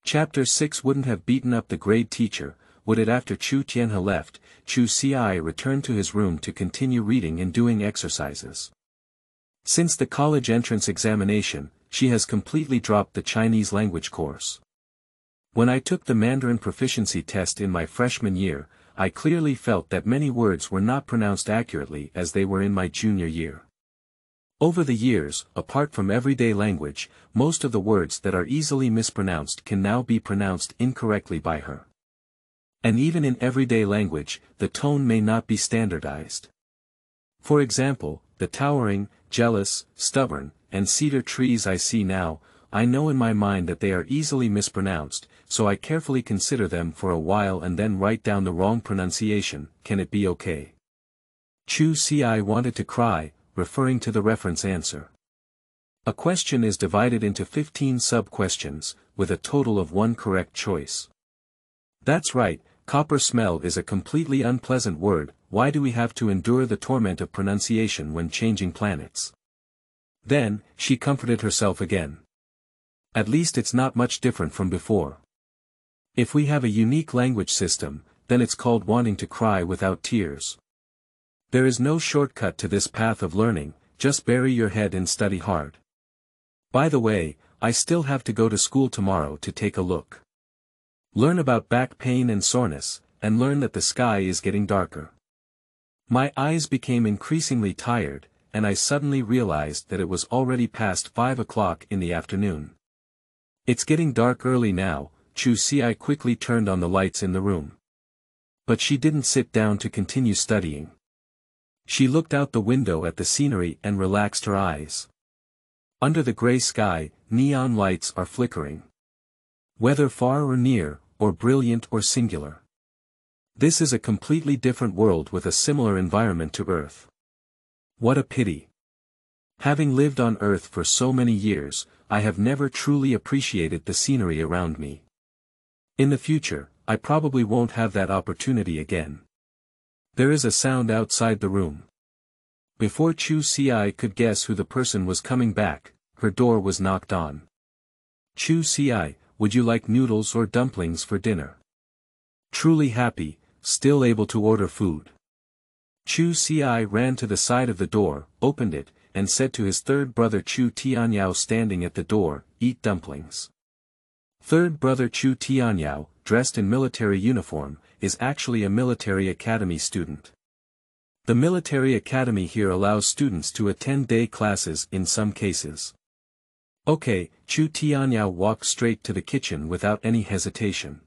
Chapter 6. Wouldn't have beaten up the grade teacher, would it? After Chu Tianhe left, Chu Ci returned to his room to continue reading and doing exercises. Since the college entrance examination, she has completely dropped the Chinese language course. When I took the Mandarin proficiency test in my freshman year, I clearly felt that many words were not pronounced accurately as they were in my junior year. Over the years, apart from everyday language, most of the words that are easily mispronounced can now be pronounced incorrectly by her. And even in everyday language, the tone may not be standardized. For example, the towering, jealous, stubborn, and cedar trees I see now, I know in my mind that they are easily mispronounced, so I carefully consider them for a while and then write down the wrong pronunciation. Can it be okay? Chu Ci wanted to cry, referring to the reference answer. A question is divided into 15 sub-questions, with a total of 1 correct choice. That's right, copper smell is a completely unpleasant word. Why do we have to endure the torment of pronunciation when changing planets? Then, she comforted herself again. At least it's not much different from before. If we have a unique language system, then it's called wanting to cry without tears. There is no shortcut to this path of learning, just bury your head and study hard. By the way, I still have to go to school tomorrow to take a look. Learn about back pain and soreness, and learn that the sky is getting darker. My eyes became increasingly tired, and I suddenly realized that it was already past 5 o'clock in the afternoon. It's getting dark early now. Chu Ci quickly turned on the lights in the room. But she didn't sit down to continue studying. She looked out the window at the scenery and relaxed her eyes. Under the gray sky, neon lights are flickering. Whether far or near, or brilliant or singular. This is a completely different world with a similar environment to Earth. What a pity. Having lived on Earth for so many years, I have never truly appreciated the scenery around me. In the future, I probably won't have that opportunity again. There is a sound outside the room. Before Chu Ci could guess who the person was coming back, her door was knocked on. Chu Ci, would you like noodles or dumplings for dinner? Truly happy, still able to order food. Chu Ci ran to the side of the door, opened it, and said to his third brother Chu Tianyao standing at the door, "Eat dumplings." Third brother Chu Tianyao, dressed in military uniform, is actually a military academy student. The military academy here allows students to attend day classes in some cases. Okay, Chu Tianyao walked straight to the kitchen without any hesitation.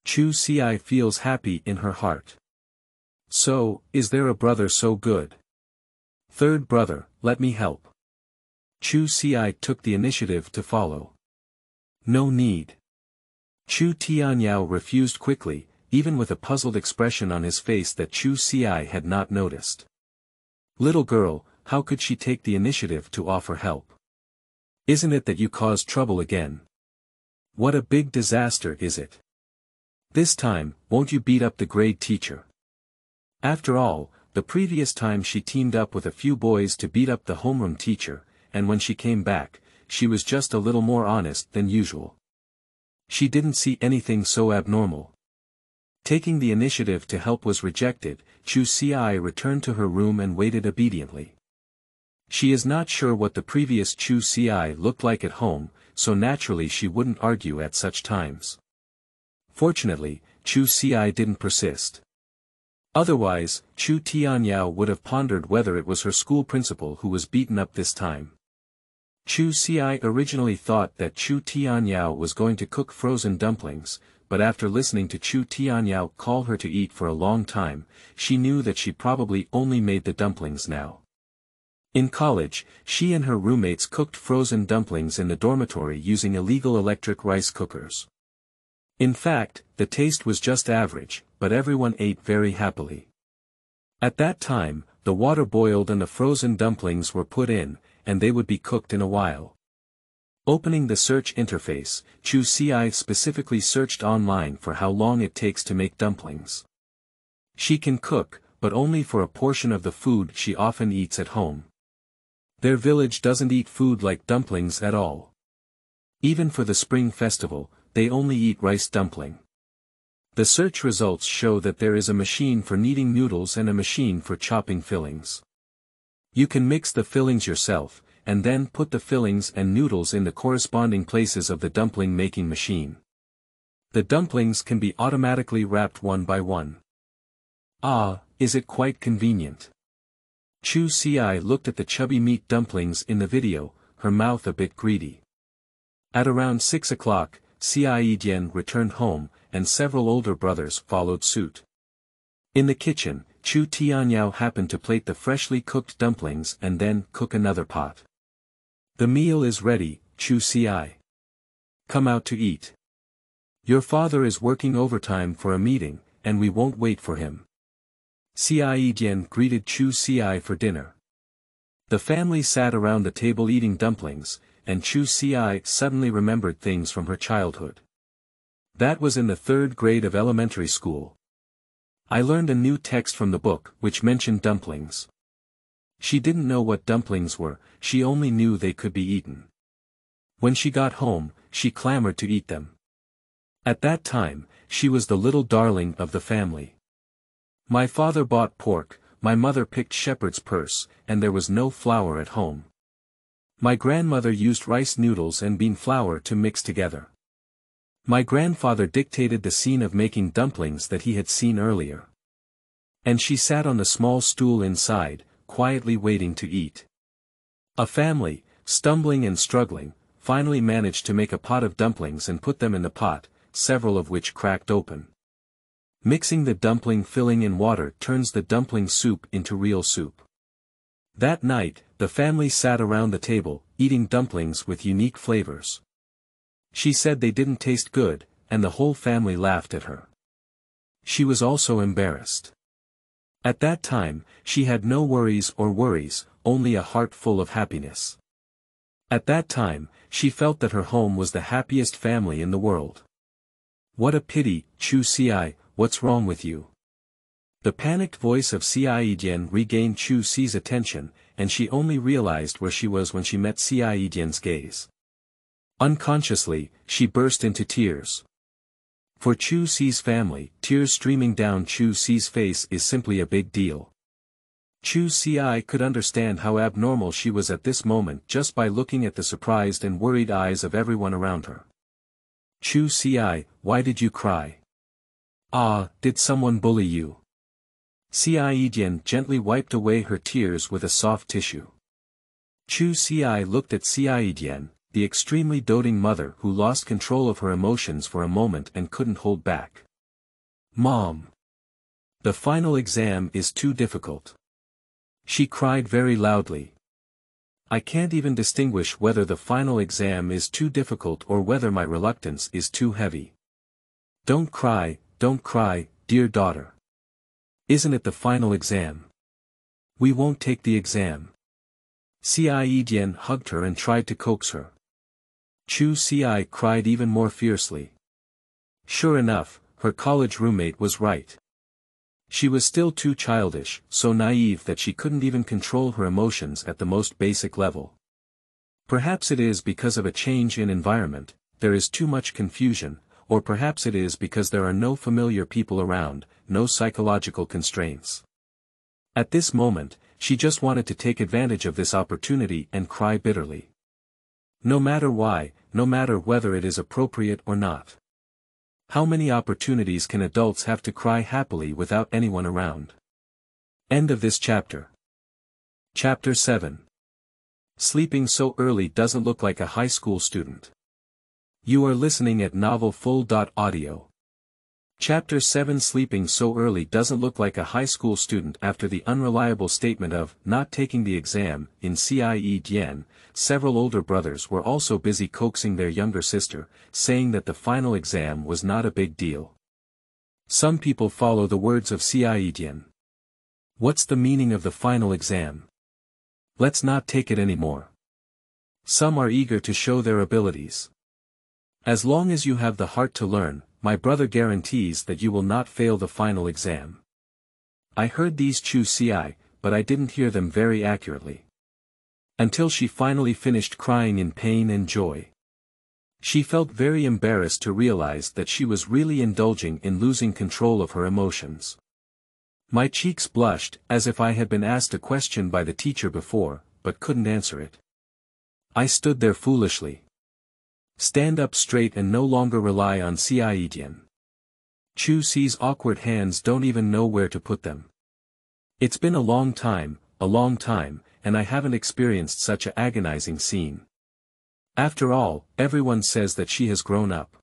Chu Ci feels happy in her heart. So, is there a brother so good? Third brother, let me help. Chu Ci took the initiative to follow. No need. Chu Tianyao refused quickly, even with a puzzled expression on his face that Chu Ci had not noticed. Little girl, how could she take the initiative to offer help? Isn't it that you caused trouble again? What a big disaster is it? This time, won't you beat up the grade teacher? After all, the previous time she teamed up with a few boys to beat up the homeroom teacher, and when she came back, she was just a little more honest than usual. She didn't see anything so abnormal. Taking the initiative to help was rejected. Chu Ci returned to her room and waited obediently. She is not sure what the previous Chu Ci looked like at home, so naturally she wouldn't argue at such times. Fortunately, Chu Ci didn't persist. Otherwise, Chu Tianyao would have pondered whether it was her school principal who was beaten up this time. Chu Ci originally thought that Chu Tianyao was going to cook frozen dumplings, but after listening to Chu Tianyao call her to eat for a long time, she knew that she probably only made the dumplings now. In college, she and her roommates cooked frozen dumplings in the dormitory using illegal electric rice cookers. In fact, the taste was just average, but everyone ate very happily. At that time, the water boiled and the frozen dumplings were put in, and they would be cooked in a while. Opening the search interface, Chu Ci specifically searched online for how long it takes to make dumplings. She can cook, but only for a portion of the food she often eats at home. Their village doesn't eat food like dumplings at all. Even for the Spring Festival, they only eat rice dumpling. The search results show that there is a machine for kneading noodles and a machine for chopping fillings. You can mix the fillings yourself, and then put the fillings and noodles in the corresponding places of the dumpling making machine. The dumplings can be automatically wrapped one by one. Ah, is it quite convenient? Chu Ci looked at the chubby meat dumplings in the video, her mouth a bit greedy. At around 6 o'clock, Xiaozhuo returned home, and several older brothers followed suit. In the kitchen, Chu Tianyao happened to plate the freshly cooked dumplings and then cook another pot. The meal is ready, Chu Ci. Come out to eat. Your father is working overtime for a meeting, and we won't wait for him. Xiaozhuo greeted Chu Ci for dinner. The family sat around the table eating dumplings, and Chu Ci suddenly remembered things from her childhood. That was in the 3rd grade of elementary school. I learned a new text from the book which mentioned dumplings. She didn't know what dumplings were, she only knew they could be eaten. When she got home, she clamored to eat them. At that time, she was the little darling of the family. My father bought pork, my mother picked shepherd's purse, and there was no flour at home. My grandmother used rice noodles and bean flour to mix together. My grandfather dictated the scene of making dumplings that he had seen earlier. And she sat on the small stool inside, quietly waiting to eat. A family, stumbling and struggling, finally managed to make a pot of dumplings and put them in the pot, several of which cracked open. Mixing the dumpling filling in water turns the dumpling soup into real soup. That night, the family sat around the table, eating dumplings with unique flavors. She said they didn't taste good, and the whole family laughed at her. She was also embarrassed. At that time, she had no worries, only a heart full of happiness. At that time, she felt that her home was the happiest family in the world. What a pity, Chu Ci, what's wrong with you? The panicked voice of Xiaozhuo regained Chu Ci's attention, and she only realized where she was when she met Xiaozhuo's gaze. Unconsciously, she burst into tears. For Chu Ci's family, tears streaming down Chu Ci's face is simply a big deal. Chu Ci could understand how abnormal she was at this moment just by looking at the surprised and worried eyes of everyone around her. Chu Ci, why did you cry? Ah, did someone bully you? Xiaozhuo gently wiped away her tears with a soft tissue. Chu Ci looked at Xiaozhuo, the extremely doting mother who lost control of her emotions for a moment and couldn't hold back. Mom! The final exam is too difficult. She cried very loudly. I can't even distinguish whether the final exam is too difficult or whether my reluctance is too heavy. Don't cry, dear daughter. Isn't it the final exam? We won't take the exam. Xiaozhuo hugged her and tried to coax her. Chu Ci cried even more fiercely. Sure enough, her college roommate was right. She was still too childish, so naive that she couldn't even control her emotions at the most basic level. Perhaps it is because of a change in environment, there is too much confusion, or perhaps it is because there are no familiar people around, no psychological constraints. At this moment, she just wanted to take advantage of this opportunity and cry bitterly. No matter why, no matter whether it is appropriate or not. How many opportunities can adults have to cry happily without anyone around? End of this chapter. Chapter 7. Sleeping so early doesn't look like a high school student. You are listening at novelfull.audio. Chapter 7. Sleeping so early doesn't look like a high school student. After the unreliable statement of not taking the exam in EP1-10, several older brothers were also busy coaxing their younger sister, saying that the final exam was not a big deal. Some people follow the words of EP1-10. What's the meaning of the final exam? Let's not take it anymore. Some are eager to show their abilities. As long as you have the heart to learn, my brother guarantees that you will not fail the final exam. I heard these Chu Ci, but I didn't hear them very accurately. Until she finally finished crying in pain and joy. She felt very embarrassed to realize that she was really indulging in losing control of her emotions. My cheeks blushed, as if I had been asked a question by the teacher before, but couldn't answer it. I stood there foolishly. Stand up straight and no longer rely on EP1-10. Chu Ci's awkward hands don't even know where to put them. It's been a long time, and I haven't experienced such an agonizing scene. After all, everyone says that she has grown up.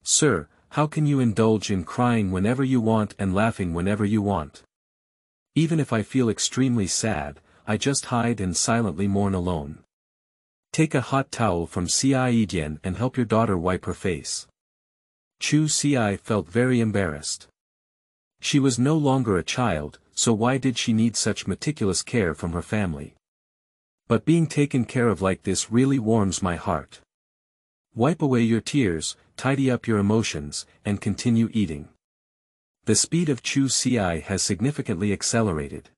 Sir, how can you indulge in crying whenever you want and laughing whenever you want? Even if I feel extremely sad, I just hide and silently mourn alone. Take a hot towel from EP1-10 and help your daughter wipe her face. Chu Ci felt very embarrassed. She was no longer a child, so why did she need such meticulous care from her family? But being taken care of like this really warms my heart. Wipe away your tears, tidy up your emotions, and continue eating. The speed of Chu Ci has significantly accelerated.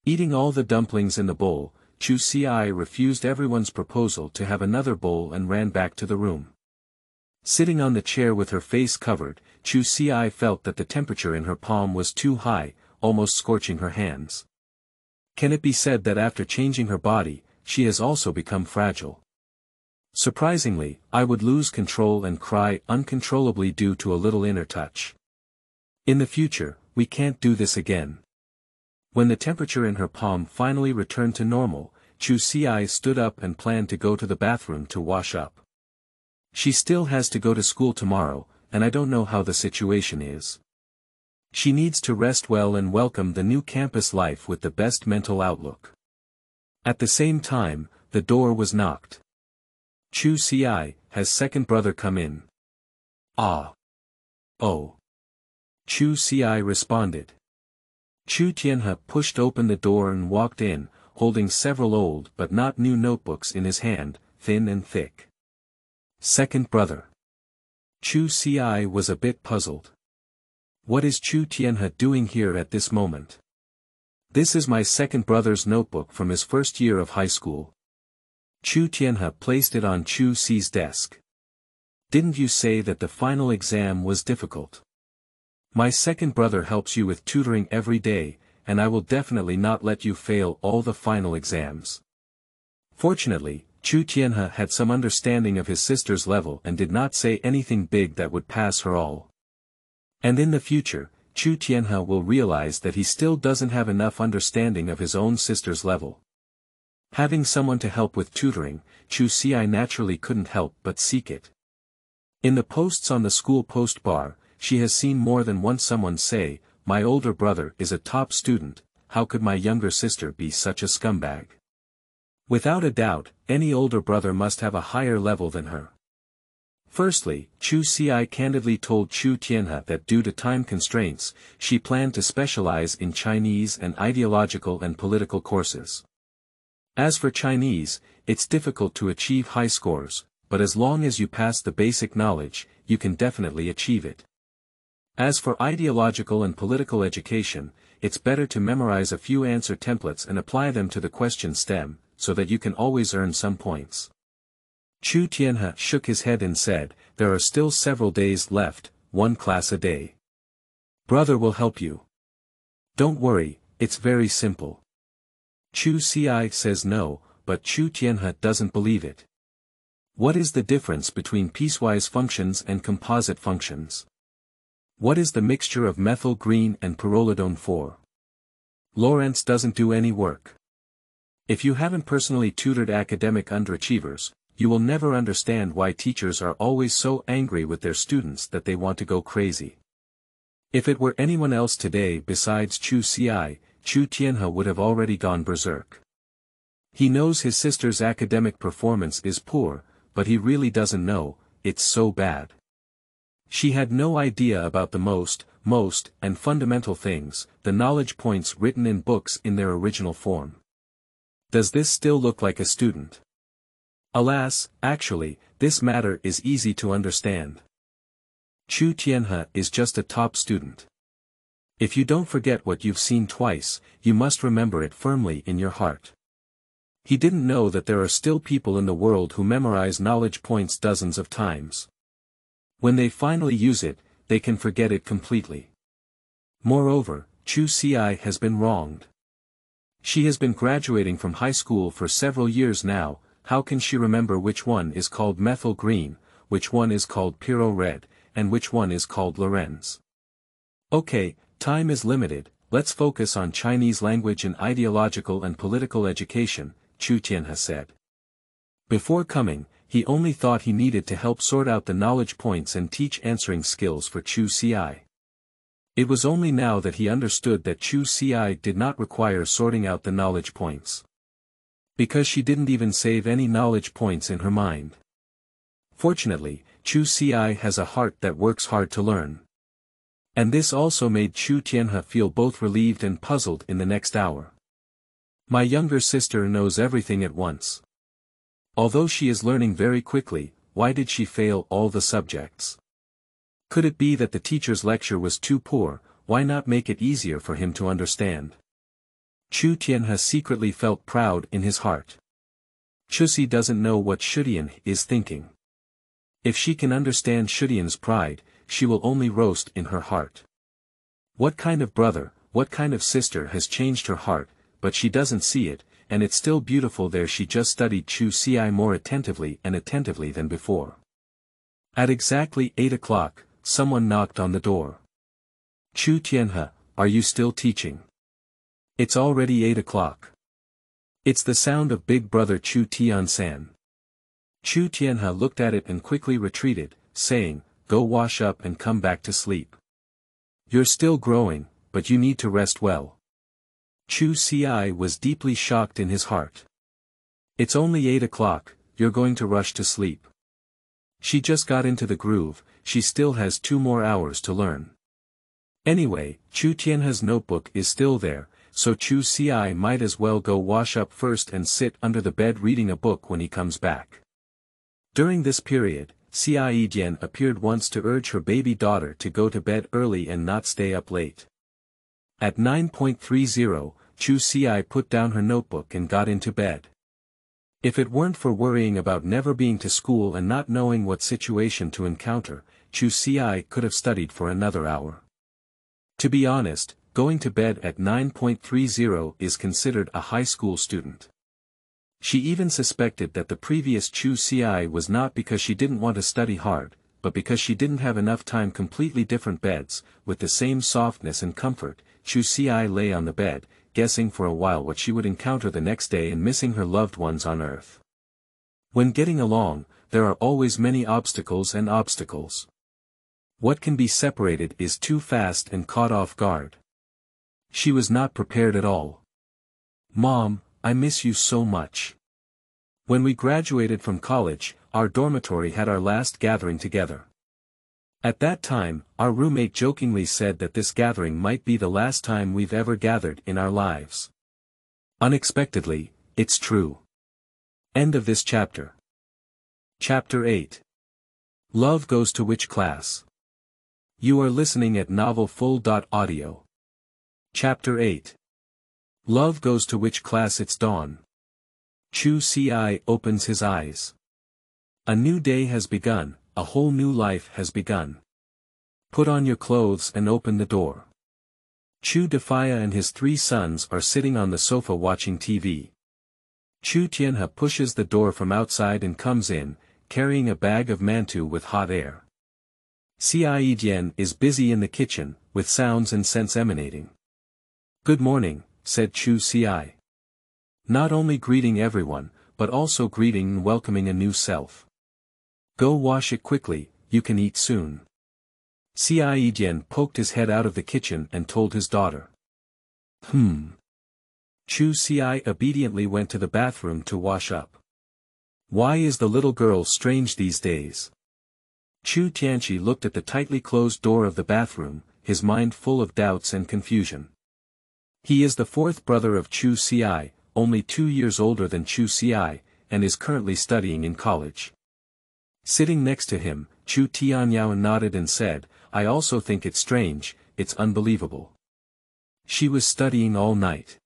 Eating all the dumplings in the bowl, Chu Ci refused everyone's proposal to have another bowl and ran back to the room. Sitting on the chair with her face covered, Chu Ci felt that the temperature in her palm was too high, almost scorching her hands. Can it be said that after changing her body, she has also become fragile? Surprisingly, I would lose control and cry uncontrollably due to a little inner touch. In the future, we can't do this again. When the temperature in her palm finally returned to normal, Chu Ci stood up and planned to go to the bathroom to wash up. She still has to go to school tomorrow, and I don't know how the situation is. She needs to rest well and welcome the new campus life with the best mental outlook. At the same time, the door was knocked. Chu Ci, has second brother come in? Ah. Oh. Chu Ci responded. Chu Tianhe pushed open the door and walked in, holding several old but not new notebooks in his hand, thin and thick. Second brother. Chu Ci was a bit puzzled. What is Chu Tianhe doing here at this moment? This is my second brother's notebook from his first year of high school. Chu Tianhe placed it on Chu Ci's desk. Didn't you say that the final exam was difficult? My second brother helps you with tutoring every day, and I will definitely not let you fail all the final exams. Fortunately, Chu Tianhe had some understanding of his sister's level and did not say anything big that would pass her all. And in the future, Chu Tianhe will realize that he still doesn't have enough understanding of his own sister's level. Having someone to help with tutoring, Chu Ci naturally couldn't help but seek it. In the posts on the school post bar, she has seen more than once someone say, "My older brother is a top student, how could my younger sister be such a scumbag?" Without a doubt, any older brother must have a higher level than her. Firstly, Chu Ci candidly told Chu Tianhe that due to time constraints, she planned to specialize in Chinese and ideological and political courses. As for Chinese, it's difficult to achieve high scores, but as long as you pass the basic knowledge, you can definitely achieve it. As for ideological and political education, it's better to memorize a few answer templates and apply them to the question stem, so that you can always earn some points. Chu Tianhe shook his head and said, "There are still several days left, 1 class a day. Brother will help you. Don't worry, it's very simple. Chu Ci says no, but Chu Tianhe doesn't believe it. What is the difference between piecewise functions and composite functions? What is the mixture of methyl green and pyrrolidone for? Lawrence doesn't do any work. If you haven't personally tutored academic underachievers, you will never understand why teachers are always so angry with their students that they want to go crazy. If it were anyone else today besides Chu Ci, Chu Tianhe would have already gone berserk. He knows his sister's academic performance is poor, but he really doesn't know, it's so bad. She had no idea about the most, and fundamental things, the knowledge points written in books in their original form. Does this still look like a student? Alas, actually, this matter is easy to understand. Chu Tianhe is just a top student. If you don't forget what you've seen twice, you must remember it firmly in your heart. He didn't know that there are still people in the world who memorize knowledge points dozens of times. When they finally use it, they can forget it completely. Moreover, Chu Ci has been wronged. She has been graduating from high school for several years now. How can she remember which one is called methyl green, which one is called pyro red, and which one is called Lorenz? Okay, time is limited, let's focus on Chinese language and ideological and political education, Chu Tianhe said. Before coming, he only thought he needed to help sort out the knowledge points and teach answering skills for Chu Ci. It was only now that he understood that Chu Ci did not require sorting out the knowledge points. Because she didn't even save any knowledge points in her mind. Fortunately, Chu Ci has a heart that works hard to learn. And this also made Chu Tianhe feel both relieved and puzzled in the next hour. My younger sister knows everything at once. Although she is learning very quickly, why did she fail all the subjects? Could it be that the teacher's lecture was too poor? Why not make it easier for him to understand? Chu Tianhe secretly felt proud in his heart. Chu Ci doesn't know what Shudian is thinking. If she can understand Shudian's pride, she will only roast in her heart. What kind of brother, what kind of sister has changed her heart, but she doesn't see it, and it's still beautiful there. She just studied Chu Ci more attentively than before. At exactly 8 o'clock, someone knocked on the door. Chu Tianhe, are you still teaching? It's already 8 o'clock. It's the sound of big brother Chu Tian-san. Chu Tianhe looked at it and quickly retreated, saying, go wash up and come back to sleep. You're still growing, but you need to rest well. Chu Ci was deeply shocked in his heart. It's only 8 o'clock, you're going to rush to sleep. She just got into the groove, she still has 2 more hours to learn. Anyway, Chu Tianhe's notebook is still there, so Chu Ci might as well go wash up first and sit under the bed reading a book when he comes back. During this period, Xia Yidian appeared once to urge her baby daughter to go to bed early and not stay up late. At 9:30, Chu Ci put down her notebook and got into bed. If it weren't for worrying about never being to school and not knowing what situation to encounter, Chu Ci could have studied for another hour. To be honest, going to bed at 9:30 is considered a high school student. She even suspected that the previous Chu Ci was not because she didn't want to study hard, but because she didn't have enough time. Completely different beds, with the same softness and comfort. Chu Ci lay on the bed, guessing for a while what she would encounter the next day and missing her loved ones on earth. When getting along, there are always many obstacles and obstacles. What can be separated is too fast and caught off guard. She was not prepared at all. Mom, I miss you so much. When we graduated from college, our dormitory had our last gathering together. At that time, our roommate jokingly said that this gathering might be the last time we've ever gathered in our lives. Unexpectedly, it's true. End of this chapter. Chapter 8. Love Goes to Which Class? You are listening at novelfull.audio. Chapter 8. Love Goes to Which Class? It's dawn. Chu Ci opens his eyes. A new day has begun, a whole new life has begun. Put on your clothes and open the door. Chu Dafia and his 3 sons are sitting on the sofa watching TV. Chu Tianhe pushes the door from outside and comes in, carrying a bag of mantou with hot air. Cai Dian is busy in the kitchen, with sounds and scents emanating. "Good morning," said Chu Ci. Not only greeting everyone, but also greeting and welcoming a new self. "Go wash it quickly, you can eat soon." Cai Dian poked his head out of the kitchen and told his daughter. Chu Ci obediently went to the bathroom to wash up. Why is the little girl strange these days? Chu Tianqi looked at the tightly closed door of the bathroom, his mind full of doubts and confusion. He is the 4th brother of Chu Ci, only 2 years older than Chu Ci, and is currently studying in college. Sitting next to him, Chu Tianyao nodded and said, "I also think it's strange, it's unbelievable. She was studying all night.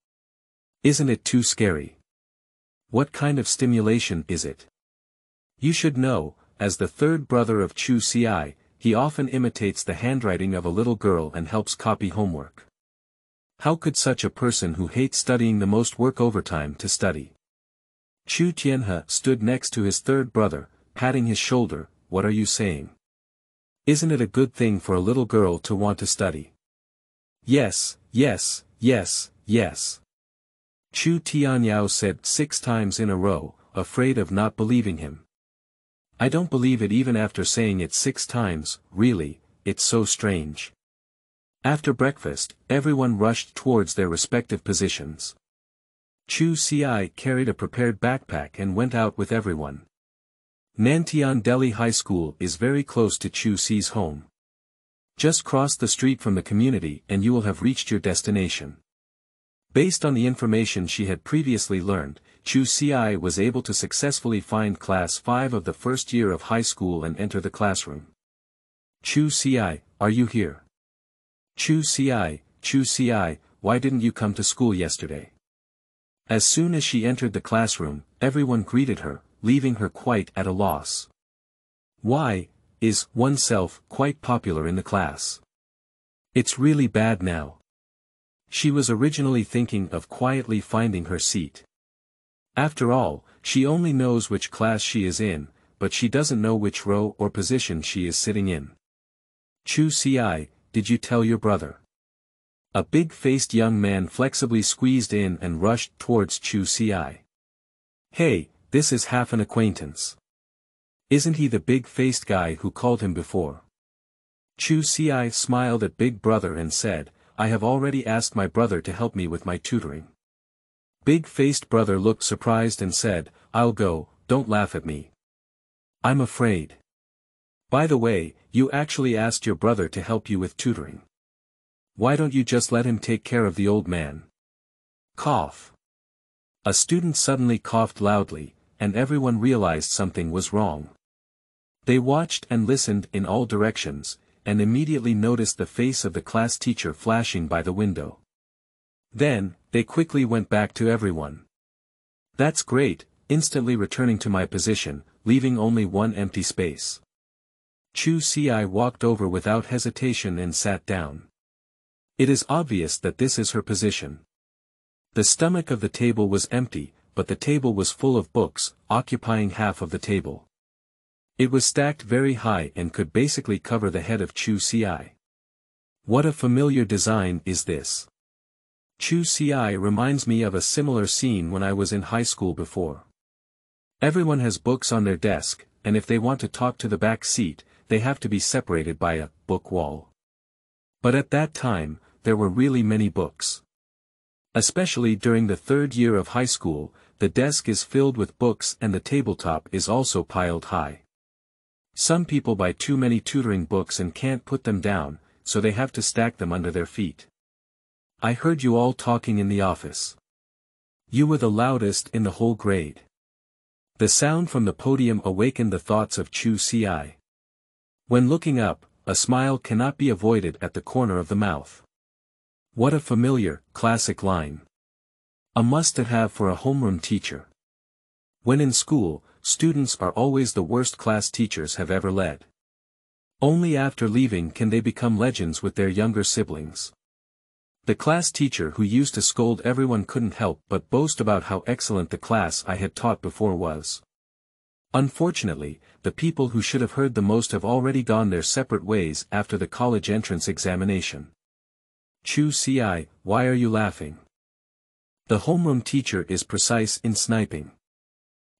Isn't it too scary? What kind of stimulation is it?" You should know, as the 3rd brother of Chu Ci, he often imitates the handwriting of a little girl and helps copy homework. How could such a person who hates studying the most work overtime to study? Chu Tianhe stood next to his 3rd brother, patting his shoulder. "What are you saying? Isn't it a good thing for a little girl to want to study?" "Yes, yes, yes, yes." Chu Tianyao said 6 times in a row, afraid of not believing him. "I don't believe it even after saying it 6 times, really, it's so strange." After breakfast, everyone rushed towards their respective positions. Chu Ci carried a prepared backpack and went out with everyone. Nantian Delhi High School is very close to Chu Ci's home. Just cross the street from the community and you will have reached your destination. Based on the information she had previously learned, Chu Ci was able to successfully find class 5 of the 1st year of high school and enter the classroom. "Chu Ci, are you here? Chu Ci, why didn't you come to school yesterday?" As soon as she entered the classroom, everyone greeted her, leaving her quite at a loss. Why is oneself quite popular in the class? It's really bad now. She was originally thinking of quietly finding her seat. After all, she only knows which class she is in, but she doesn't know which row or position she is sitting in. "Chu Ci, did you tell your brother?" A big-faced young man flexibly squeezed in and rushed towards Chu Ci. "Hey, this is half an acquaintance. Isn't he the big-faced guy who called him before?" Chu Ci smiled at Big Brother and said, "I have already asked my brother to help me with my tutoring." Big-faced brother looked surprised and said, "I'll go, don't laugh at me. I'm afraid." "By the way, you actually asked your brother to help you with tutoring. Why don't you just let him take care of the old man?" Cough. A student suddenly coughed loudly, and everyone realized something was wrong. They watched and listened in all directions, and immediately noticed the face of the class teacher flashing by the window. Then, they quickly went back to everyone. "That's great," instantly returning to my position, leaving only one empty space. Chu Ci walked over without hesitation and sat down. It is obvious that this is her position. The stomach of the table was empty, but the table was full of books, occupying half of the table. It was stacked very high and could basically cover the head of Chu Ci. What a familiar design is this? Chu Ci reminds me of a similar scene when I was in high school before. Everyone has books on their desk, and if they want to talk to the back seat, they have to be separated by a book wall. But at that time, there were really many books. Especially during the 3rd year of high school, the desk is filled with books and the tabletop is also piled high. Some people buy too many tutoring books and can't put them down, so they have to stack them under their feet. I heard you all talking in the office. You were the loudest in the whole grade. The sound from the podium awakened the thoughts of Chu Ci. When looking up, a smile cannot be avoided at the corner of the mouth. What a familiar, classic line. A must-have for a homeroom teacher. When in school, students are always the worst class teachers have ever led. Only after leaving can they become legends with their younger siblings. The class teacher who used to scold everyone couldn't help but boast about how excellent the class I had taught before was. Unfortunately, the people who should have heard the most have already gone their separate ways after the college entrance examination. Chu Ci, why are you laughing? The homeroom teacher is precise in sniping.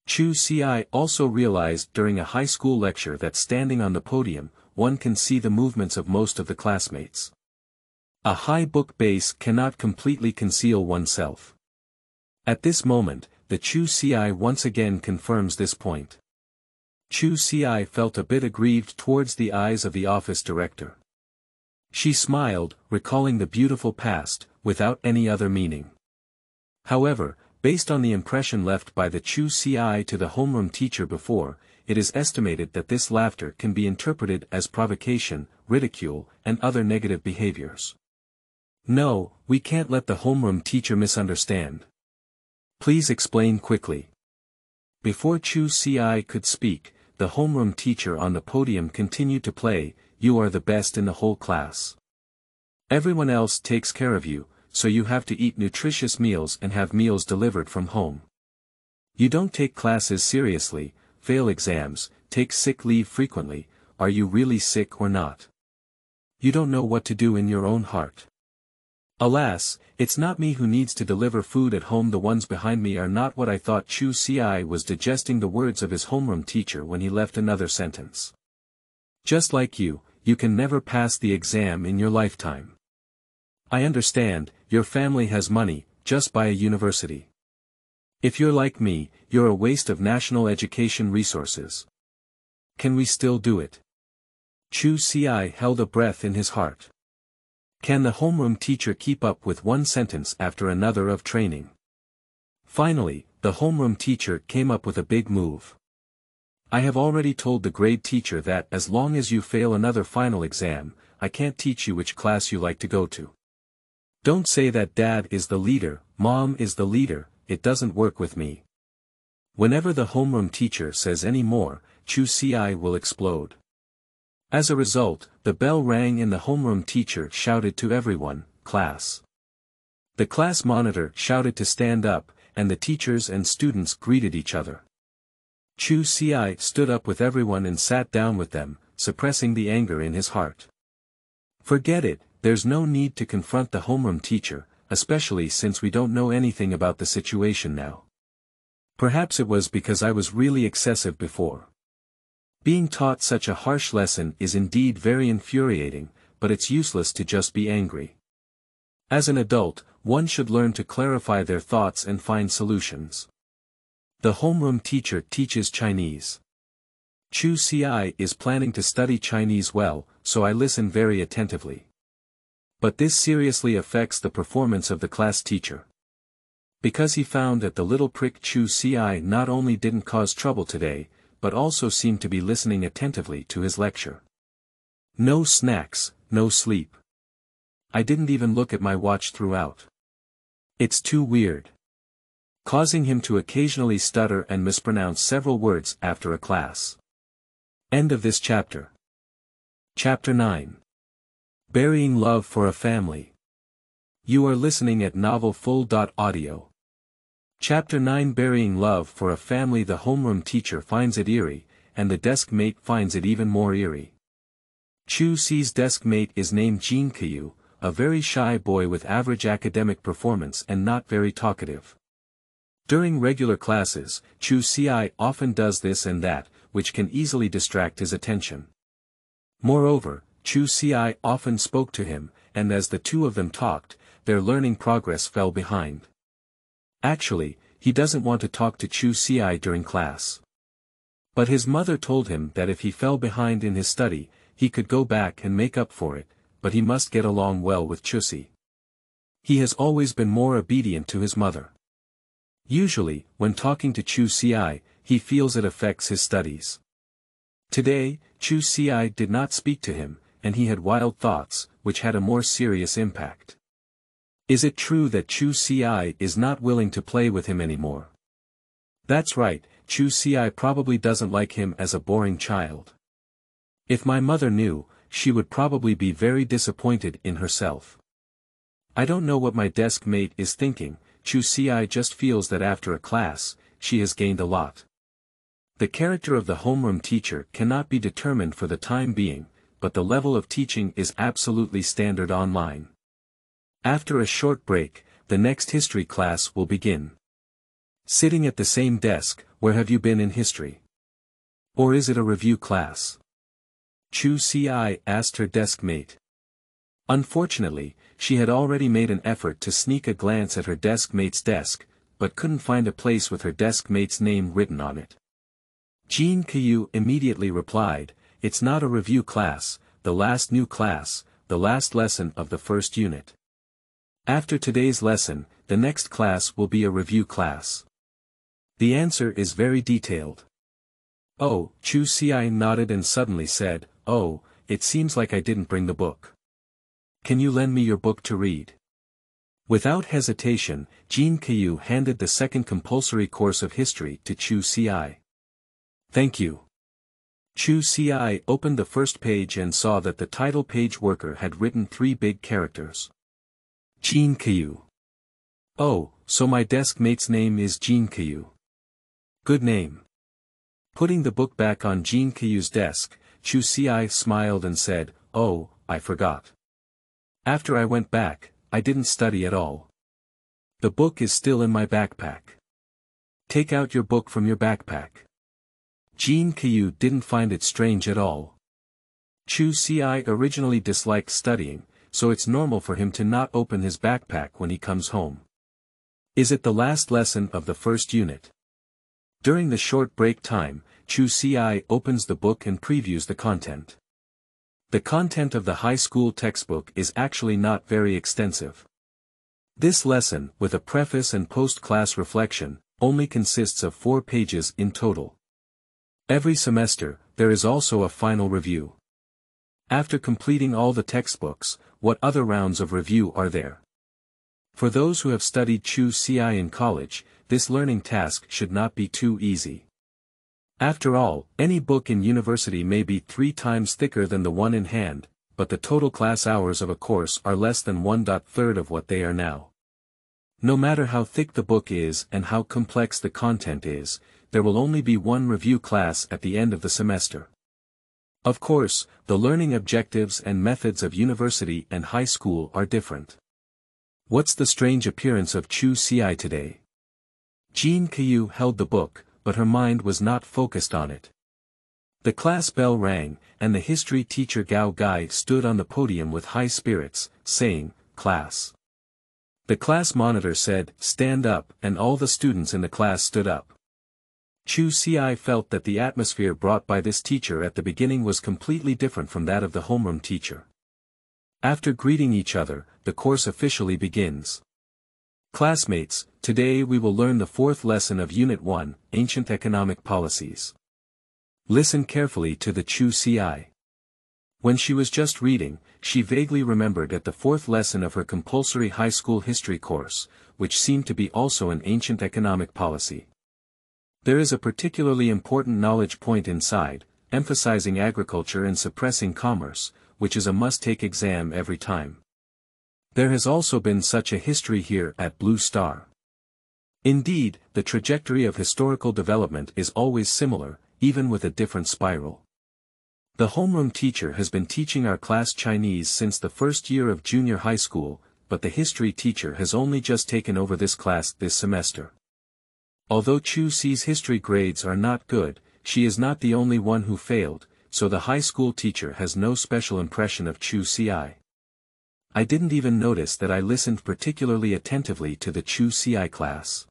Chu Ci also realized during a high school lecture that standing on the podium, one can see the movements of most of the classmates. A high book base cannot completely conceal oneself. At this moment, the Chu Ci once again confirms this point. Chu Ci felt a bit aggrieved towards the eyes of the office director. She smiled, recalling the beautiful past, without any other meaning. However, based on the impression left by the Chu Ci to the homeroom teacher before, it is estimated that this laughter can be interpreted as provocation, ridicule, and other negative behaviors. No, we can't let the homeroom teacher misunderstand. Please explain quickly. Before Chu Ci could speak, the homeroom teacher on the podium continued to play, "You are the best in the whole class. Everyone else takes care of you, so you have to eat nutritious meals and have meals delivered from home. You don't take classes seriously, fail exams, take sick leave frequently. Are you really sick or not? You don't know what to do in your own heart. Alas, it's not me who needs to deliver food at home. The ones behind me are not what I thought." Chu Ci was digesting the words of his homeroom teacher when he left another sentence. "Just like you can never pass the exam in your lifetime. I understand, your family has money, just buy a university. If you're like me, you're a waste of national education resources. Can we still do it?" Chu Ci held a breath in his heart. Can the homeroom teacher keep up with one sentence after another of training? Finally, the homeroom teacher came up with a big move. "I have already told the grade teacher that as long as you fail another final exam, I can't teach you which class you like to go to. Don't say that Dad is the leader, Mom is the leader, it doesn't work with me." Whenever the homeroom teacher says any more, Chu Ci will explode. As a result, the bell rang and the homeroom teacher shouted to everyone, "Class." The class monitor shouted to stand up, and the teachers and students greeted each other. Chu Ci stood up with everyone and sat down with them, suppressing the anger in his heart. Forget it, there's no need to confront the homeroom teacher, especially since we don't know anything about the situation now. Perhaps it was because I was really excessive before. Being taught such a harsh lesson is indeed very infuriating, but it's useless to just be angry. As an adult, one should learn to clarify their thoughts and find solutions. The homeroom teacher teaches Chinese. Chu Ci is planning to study Chinese well, so I listen very attentively. But this seriously affects the performance of the class teacher. Because he found that the little prick Chu Ci not only didn't cause trouble today, but also seemed to be listening attentively to his lecture. No snacks, no sleep. I didn't even look at my watch throughout. It's too weird. Causing him to occasionally stutter and mispronounce several words after a class. End of this chapter. Chapter 9. Burying Love for a Family. You are listening at novelfull.audio. Chapter 9. Burying Love for a Family. The homeroom teacher finds it eerie, and the desk mate finds it even more eerie. Chu Ci's desk mate is named Jin Kyu, a very shy boy with average academic performance and not very talkative. During regular classes, Chu Ci often does this and that, which can easily distract his attention. Moreover, Chu Ci often spoke to him, and as the two of them talked, their learning progress fell behind. Actually, he doesn't want to talk to Chu Ci during class. But his mother told him that if he fell behind in his study, he could go back and make up for it, but he must get along well with Chu Ci. He has always been more obedient to his mother. Usually, when talking to Chu Ci, he feels it affects his studies. Today, Chu Ci did not speak to him, and he had wild thoughts, which had a more serious impact. Is it true that Chu Ci is not willing to play with him anymore? That's right, Chu Ci probably doesn't like him as a boring child. If my mother knew, she would probably be very disappointed in herself. I don't know what my desk mate is thinking. Chu Ci just feels that after a class, she has gained a lot. The character of the homeroom teacher cannot be determined for the time being, but the level of teaching is absolutely standard online. After a short break, the next history class will begin. Sitting at the same desk, where have you been in history? Or is it a review class? Chu Ci asked her desk mate. Unfortunately, she had already made an effort to sneak a glance at her desk mate's desk, but couldn't find a place with her desk mate's name written on it. Jin Qiu immediately replied, "It's not a review class, the last new class, the last lesson of the first unit. After today's lesson, the next class will be a review class." The answer is very detailed. Oh, Chu Ci nodded and suddenly said, "Oh, it seems like I didn't bring the book. Can you lend me your book to read?" Without hesitation, Jin Qiu handed the second compulsory course of history to Chu Ci. "Thank you." Chu Ci opened the first page and saw that the title page worker had written 3 big characters. Jin Qiu. Oh, so my desk mate's name is Jin Qiu. Good name. Putting the book back on Jin Qiu's desk, Chu Ci smiled and said, "Oh, I forgot. After I went back, I didn't study at all. The book is still in my backpack. Take out your book from your backpack." Jin Qiu didn't find it strange at all. Chu Ci originally disliked studying, so it's normal for him to not open his backpack when he comes home. Is it the last lesson of the first unit? During the short break time, Chu Ci opens the book and previews the content. The content of the high school textbook is actually not very extensive. This lesson, with a preface and post-class reflection, only consists of 4 pages in total. Every semester, there is also a final review. After completing all the textbooks, what other rounds of review are there? For those who have studied Chu Ci in college, this learning task should not be too easy. After all, any book in university may be 3 times thicker than the one in hand, but the total class hours of a course are less than 1/3 of what they are now. No matter how thick the book is and how complex the content is, there will only be one review class at the end of the semester. Of course, the learning objectives and methods of university and high school are different. What's the strange appearance of Chu Ci today? Jin Qiu held the book, but her mind was not focused on it. The class bell rang, and the history teacher Gao Gai stood on the podium with high spirits, saying, "Class." The class monitor said, "Stand up," and all the students in the class stood up. Chu Ci felt that the atmosphere brought by this teacher at the beginning was completely different from that of the homeroom teacher. After greeting each other, the course officially begins. Classmates, today we will learn the 4th lesson of Unit 1, Ancient Economic Policies. Listen carefully to the Chu Ci. When she was just reading, she vaguely remembered at the 4th lesson of her compulsory high school history course, which seemed to be also an ancient economic policy. There is a particularly important knowledge point inside, emphasizing agriculture and suppressing commerce, which is a must-take exam every time. There has also been such a history here at Blue Star. Indeed, the trajectory of historical development is always similar, even with a different spiral. The homeroom teacher has been teaching our class Chinese since the first year of junior high school, but the history teacher has only just taken over this class this semester. Although Chu Ci's history grades are not good, she is not the only one who failed, so the high school teacher has no special impression of Chu Ci. I didn't even notice that I listened particularly attentively to the Chu Ci class.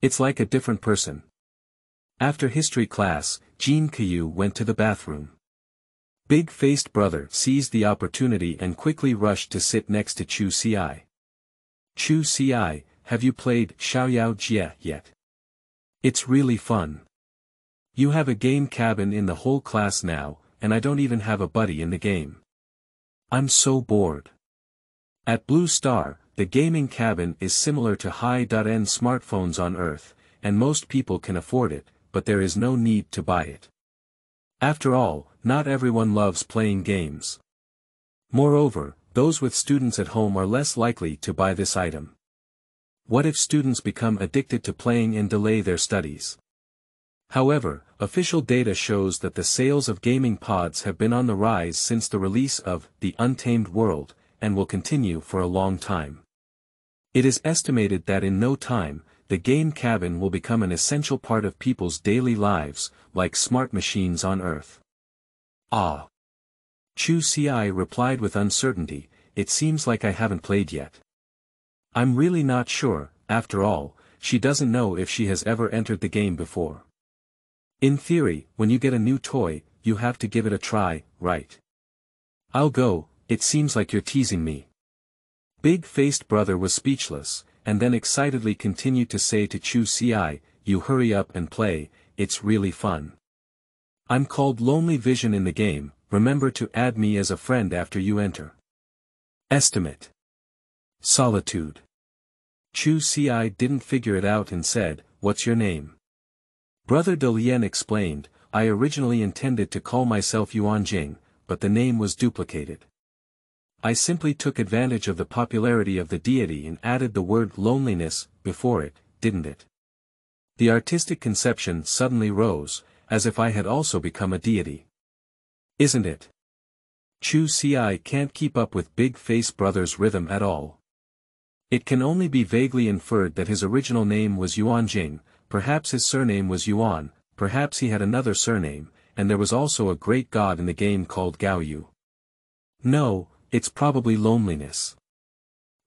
It's like a different person. After history class, Jin Qiu went to the bathroom. Big-faced brother seized the opportunity and quickly rushed to sit next to Chu Ci. Chu Ci, have you played Xiaoyao Jie yet? It's really fun. You have a game cabin in the whole class now, and I don't even have a buddy in the game. I'm so bored. At Blue Star, the gaming cabin is similar to high-end smartphones on Earth, and most people can afford it, but there is no need to buy it. After all, not everyone loves playing games. Moreover, Those with students at home are less likely to buy this item. What if students become addicted to playing and delay their studies? However, official data shows that the sales of gaming pods have been on the rise since the release of The Untamed World, and will continue for a long time. It is estimated that in no time, the game cabin will become an essential part of people's daily lives, like smart machines on Earth. Ah! Chu Ci replied with uncertainty, it seems like I haven't played yet. I'm really not sure, after all, she doesn't know if she has ever entered the game before. In theory, when you get a new toy, you have to give it a try, right? I'll go, it seems like you're teasing me. Big-faced brother was speechless, and then excitedly continued to say to Chu Ci, you hurry up and play, it's really fun. I'm called Lonely Vision in the game, remember to add me as a friend after you enter. Estimate. Solitude. Chu Ci didn't figure it out and said, what's your name? Brother De Lian explained, I originally intended to call myself Yuan Jing, but the name was duplicated. I simply took advantage of the popularity of the deity and added the word loneliness before it, didn't it? The artistic conception suddenly rose, as if I had also become a deity. Isn't it? Chu Ci can't keep up with Big Face Brother's rhythm at all. It can only be vaguely inferred that his original name was Yuan Jing, perhaps his surname was Yuan, perhaps he had another surname, and there was also a great god in the game called Gao Yu. No, it's probably loneliness.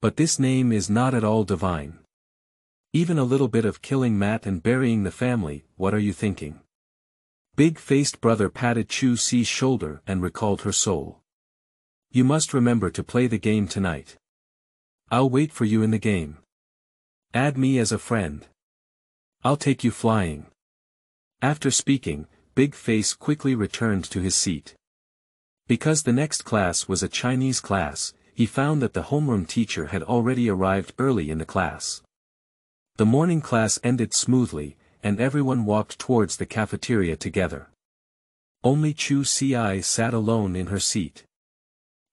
But this name is not at all divine. Even a little bit of killing Matt and burying the family, what are you thinking? Big-faced brother patted Chu Ci's shoulder and recalled her soul. You must remember to play the game tonight. I'll wait for you in the game. Add me as a friend. I'll take you flying. After speaking, Big Face quickly returned to his seat. Because the next class was a Chinese class, he found that the homeroom teacher had already arrived early in the class. The morning class ended smoothly, and everyone walked towards the cafeteria together. Only Chu Ci sat alone in her seat.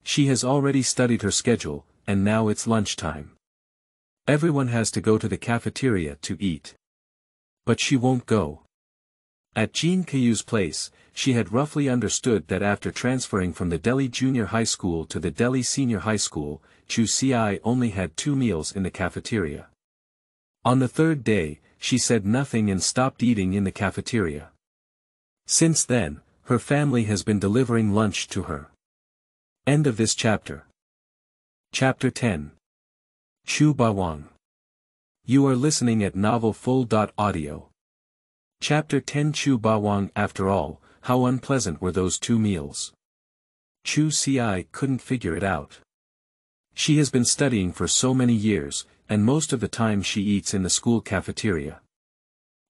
She has already studied her schedule, and now it's lunchtime. Everyone has to go to the cafeteria to eat. But she won't go. At Jin Kayu's place, she had roughly understood that after transferring from the Delhi Junior High School to the Delhi Senior High School, Chu Ci only had 2 meals in the cafeteria. On the third day, she said nothing and stopped eating in the cafeteria. Since then, her family has been delivering lunch to her. End of this chapter. Chapter 10. Chu Bawang. You are listening at novelfull.audio. Chapter 10. Chu Bawang. After all, how unpleasant were those 2 meals? Chu Ci couldn't figure it out. She has been studying for so many years, and most of the time she eats in the school cafeteria.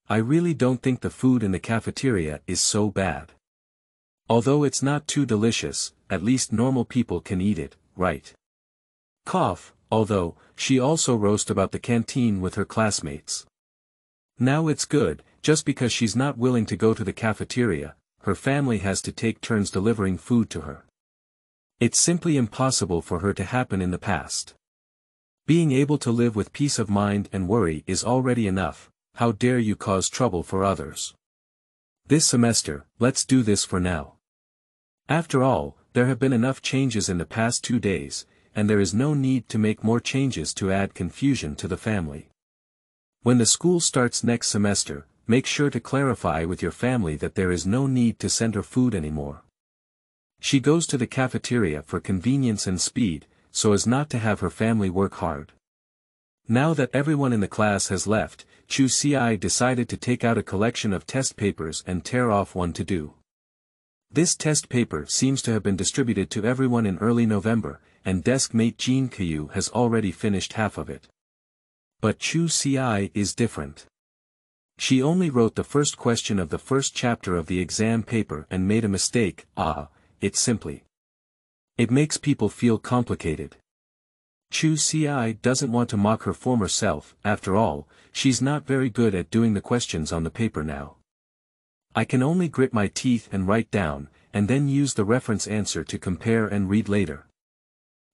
I really don't think the food in the cafeteria is so bad. Although it's not too delicious, at least normal people can eat it, right? Cough, although, she also roast about the canteen with her classmates. Now it's good, just because she's not willing to go to the cafeteria, her family has to take turns delivering food to her. It's simply impossible for her to happen in the past. Being able to live with peace of mind and worry is already enough, how dare you cause trouble for others? This semester, let's do this for now. After all, there have been enough changes in the past 2 days, and there is no need to make more changes to add confusion to the family. When the school starts next semester, make sure to clarify with your family that there is no need to send her food anymore. She goes to the cafeteria for convenience and speed, so as not to have her family work hard. Now that everyone in the class has left, Chu Ci decided to take out a collection of test papers and tear off one to do. This test paper seems to have been distributed to everyone in early November, and desk mate Jin Kayu has already finished half of it. But Chu Ci is different. She only wrote the first question of the first chapter of the exam paper and made a mistake. It's simply. It makes people feel complicated. Chu Ci doesn't want to mock her former self, after all, she's not very good at doing the questions on the paper now. I can only grit my teeth and write down, and then use the reference answer to compare and read later.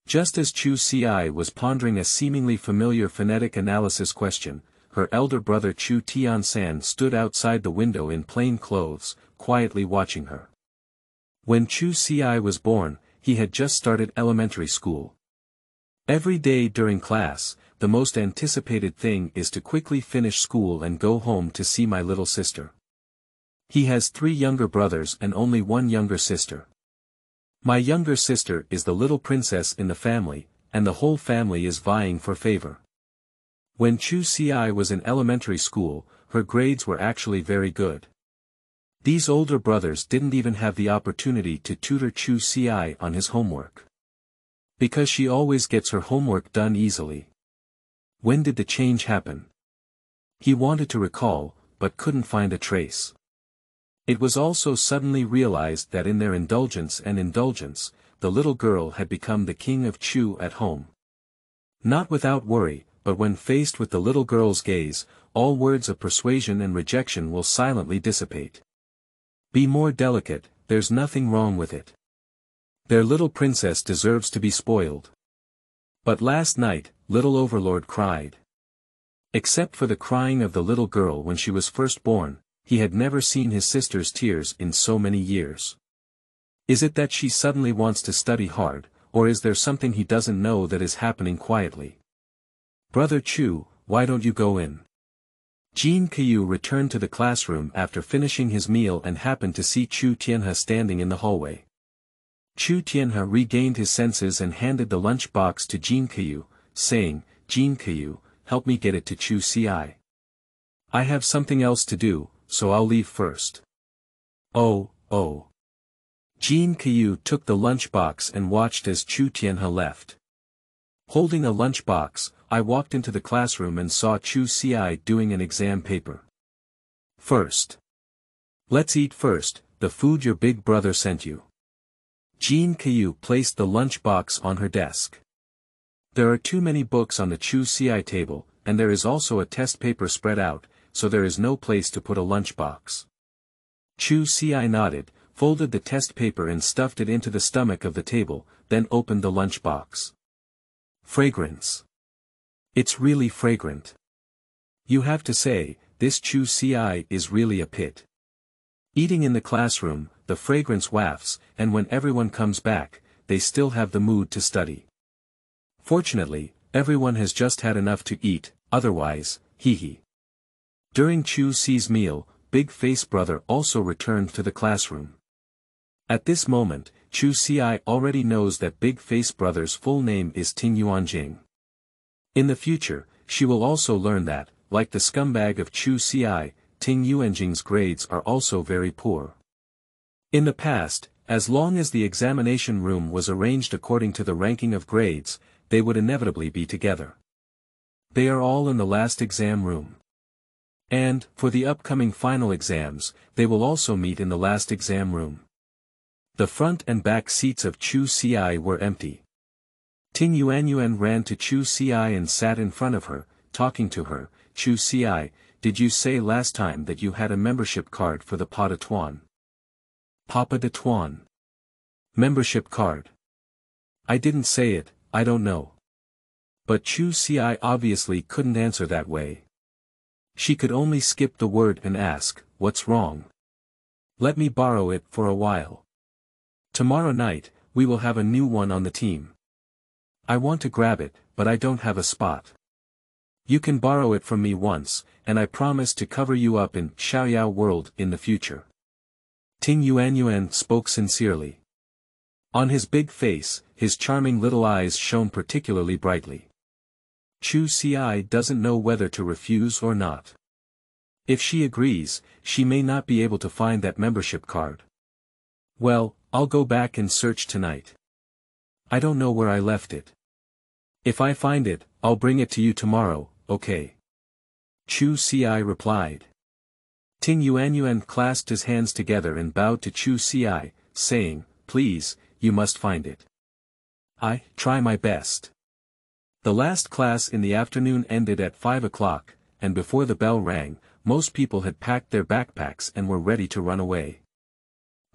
Just as Chu Ci was pondering a seemingly familiar phonetic analysis question, her elder brother Chu Tian-san stood outside the window in plain clothes, quietly watching her. When Chu Ci was born, he had just started elementary school. Every day during class, the most anticipated thing is to quickly finish school and go home to see my little sister. He has 3 younger brothers and only 1 younger sister. My younger sister is the little princess in the family, and the whole family is vying for favor. When Chu Ci was in elementary school, her grades were actually very good. These older brothers didn't even have the opportunity to tutor Chu Ci on his homework. Because she always gets her homework done easily. When did the change happen? He wanted to recall, but couldn't find a trace. It was also suddenly realized that in their indulgence, the little girl had become the king of Chu at home. Not without worry, but when faced with the little girl's gaze, all words of persuasion and rejection will silently dissipate. Be more delicate, there's nothing wrong with it. Their little princess deserves to be spoiled. But last night, little Overlord cried. Except for the crying of the little girl when she was first born, he had never seen his sister's tears in so many years. Is it that she suddenly wants to study hard, or is there something he doesn't know that is happening quietly? Brother Chu, why don't you go in? Jin Qiu returned to the classroom after finishing his meal and happened to see Chu Tianhe standing in the hallway. Chu Tianhe regained his senses and handed the lunch box to Jin Qiu, saying, Jin Qiu, help me get it to Chu Ci. I have something else to do, so I'll leave first. Oh. Jin Qiu took the lunchbox and watched as Chu Tianhe left. Holding a lunchbox, I walked into the classroom and saw Chu Ci doing an exam paper. First. Let's eat first, the food your big brother sent you. Jin Qiu placed the lunchbox on her desk. There are too many books on the Chu Ci table, and there is also a test paper spread out, so there is no place to put a lunchbox. Chu Ci nodded, folded the test paper and stuffed it into the stomach of the table, then opened the lunchbox. Fragrance. It's really fragrant. You have to say, this Chu Ci is really a pit. Eating in the classroom, the fragrance wafts, and when everyone comes back, they still have the mood to study. Fortunately, everyone has just had enough to eat, otherwise, hee. During Chu Ci's meal, Big Face Brother also returned to the classroom. At this moment, Chu Ci already knows that Big Face Brother's full name is Ting Yuanjing. In the future, she will also learn that, like the scumbag of Chu Ci, Ting Yuanjing's grades are also very poor. In the past, as long as the examination room was arranged according to the ranking of grades, they would inevitably be together. They are all in the last exam room. And, for the upcoming final exams, they will also meet in the last exam room. The front and back seats of Chu Ci were empty. Ting Yuanyuan ran to Chu Ci and sat in front of her, talking to her. Chu Ci, did you say last time that you had a membership card for the Pas de Tuan? Papa de Tuan. Membership card. I didn't say it, I don't know. But Chu Ci obviously couldn't answer that way. She could only skip the word and ask, what's wrong? Let me borrow it for a while. Tomorrow night, we will have a new one on the team. I want to grab it, but I don't have a spot. You can borrow it from me once, and I promise to cover you up in Xiaoyao world in the future. Ting Yuanyuan spoke sincerely. On his big face, his charming little eyes shone particularly brightly. Chu Ci doesn't know whether to refuse or not. If she agrees, she may not be able to find that membership card. Well, I'll go back and search tonight. I don't know where I left it. If I find it, I'll bring it to you tomorrow, okay? Chu Ci replied. Ting Yuanyuan clasped his hands together and bowed to Chu Ci, saying, please, you must find it. I try my best. The last class in the afternoon ended at 5 o'clock, and before the bell rang, most people had packed their backpacks and were ready to run away.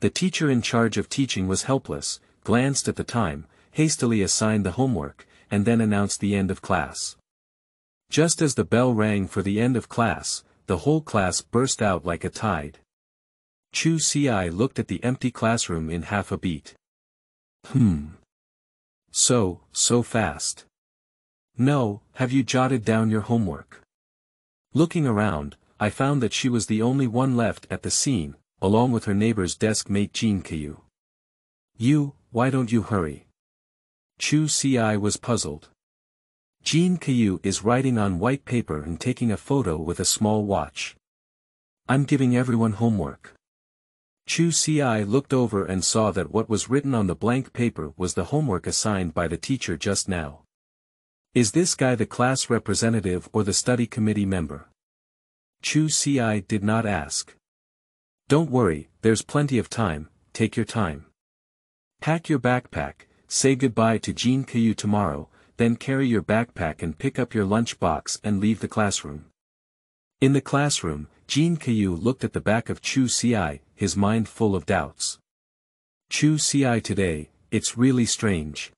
The teacher in charge of teaching was helpless, glanced at the time, hastily assigned the homework, and then announced the end of class. Just as the bell rang for the end of class, the whole class burst out like a tide. Chu Ci looked at the empty classroom in half a beat. So fast. No, have you jotted down your homework? Looking around, I found that she was the only one left at the scene, along with her neighbor's desk mate Jin Kyu. Why don't you hurry? Chu Ci was puzzled. Jin Kyu is writing on white paper and taking a photo with a small watch. I'm giving everyone homework. Chu Ci looked over and saw that what was written on the blank paper was the homework assigned by the teacher just now. Is this guy the class representative or the study committee member? Chu Ci did not ask. Don't worry, there's plenty of time, take your time. Pack your backpack, say goodbye to Jin Kyu tomorrow, then carry your backpack and pick up your lunchbox and leave the classroom. In the classroom, Jin Kyu looked at the back of Chu Ci, his mind full of doubts. Chu Ci today, it's really strange.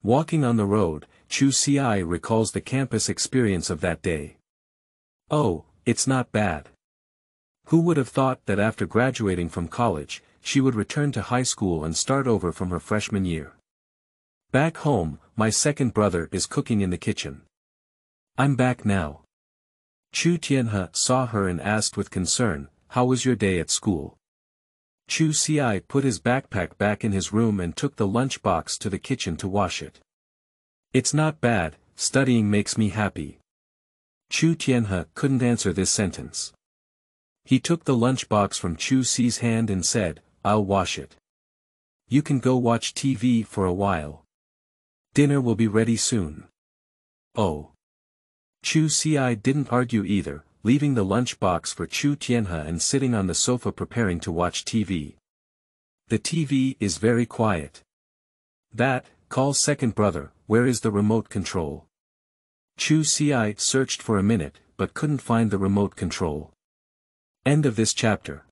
Walking on the road, Chu Ci recalls the campus experience of that day. Oh, it's not bad. Who would have thought that after graduating from college, she would return to high school and start over from her freshman year? Back home, my second brother is cooking in the kitchen. I'm back now. Chu Tianhe saw her and asked with concern, how was your day at school? Chu Ci put his backpack back in his room and took the lunchbox to the kitchen to wash it. It's not bad, studying makes me happy. Chu Tianhe couldn't answer this sentence. He took the lunchbox from Chu Ci's hand and said, I'll wash it. You can go watch TV for a while. Dinner will be ready soon. Oh. Chu Ci didn't argue either, leaving the lunchbox for Chu Tianhe and sitting on the sofa preparing to watch TV. The TV is very quiet. Call second brother, where is the remote control? Chu Ci searched for a minute, but couldn't find the remote control. End of this chapter.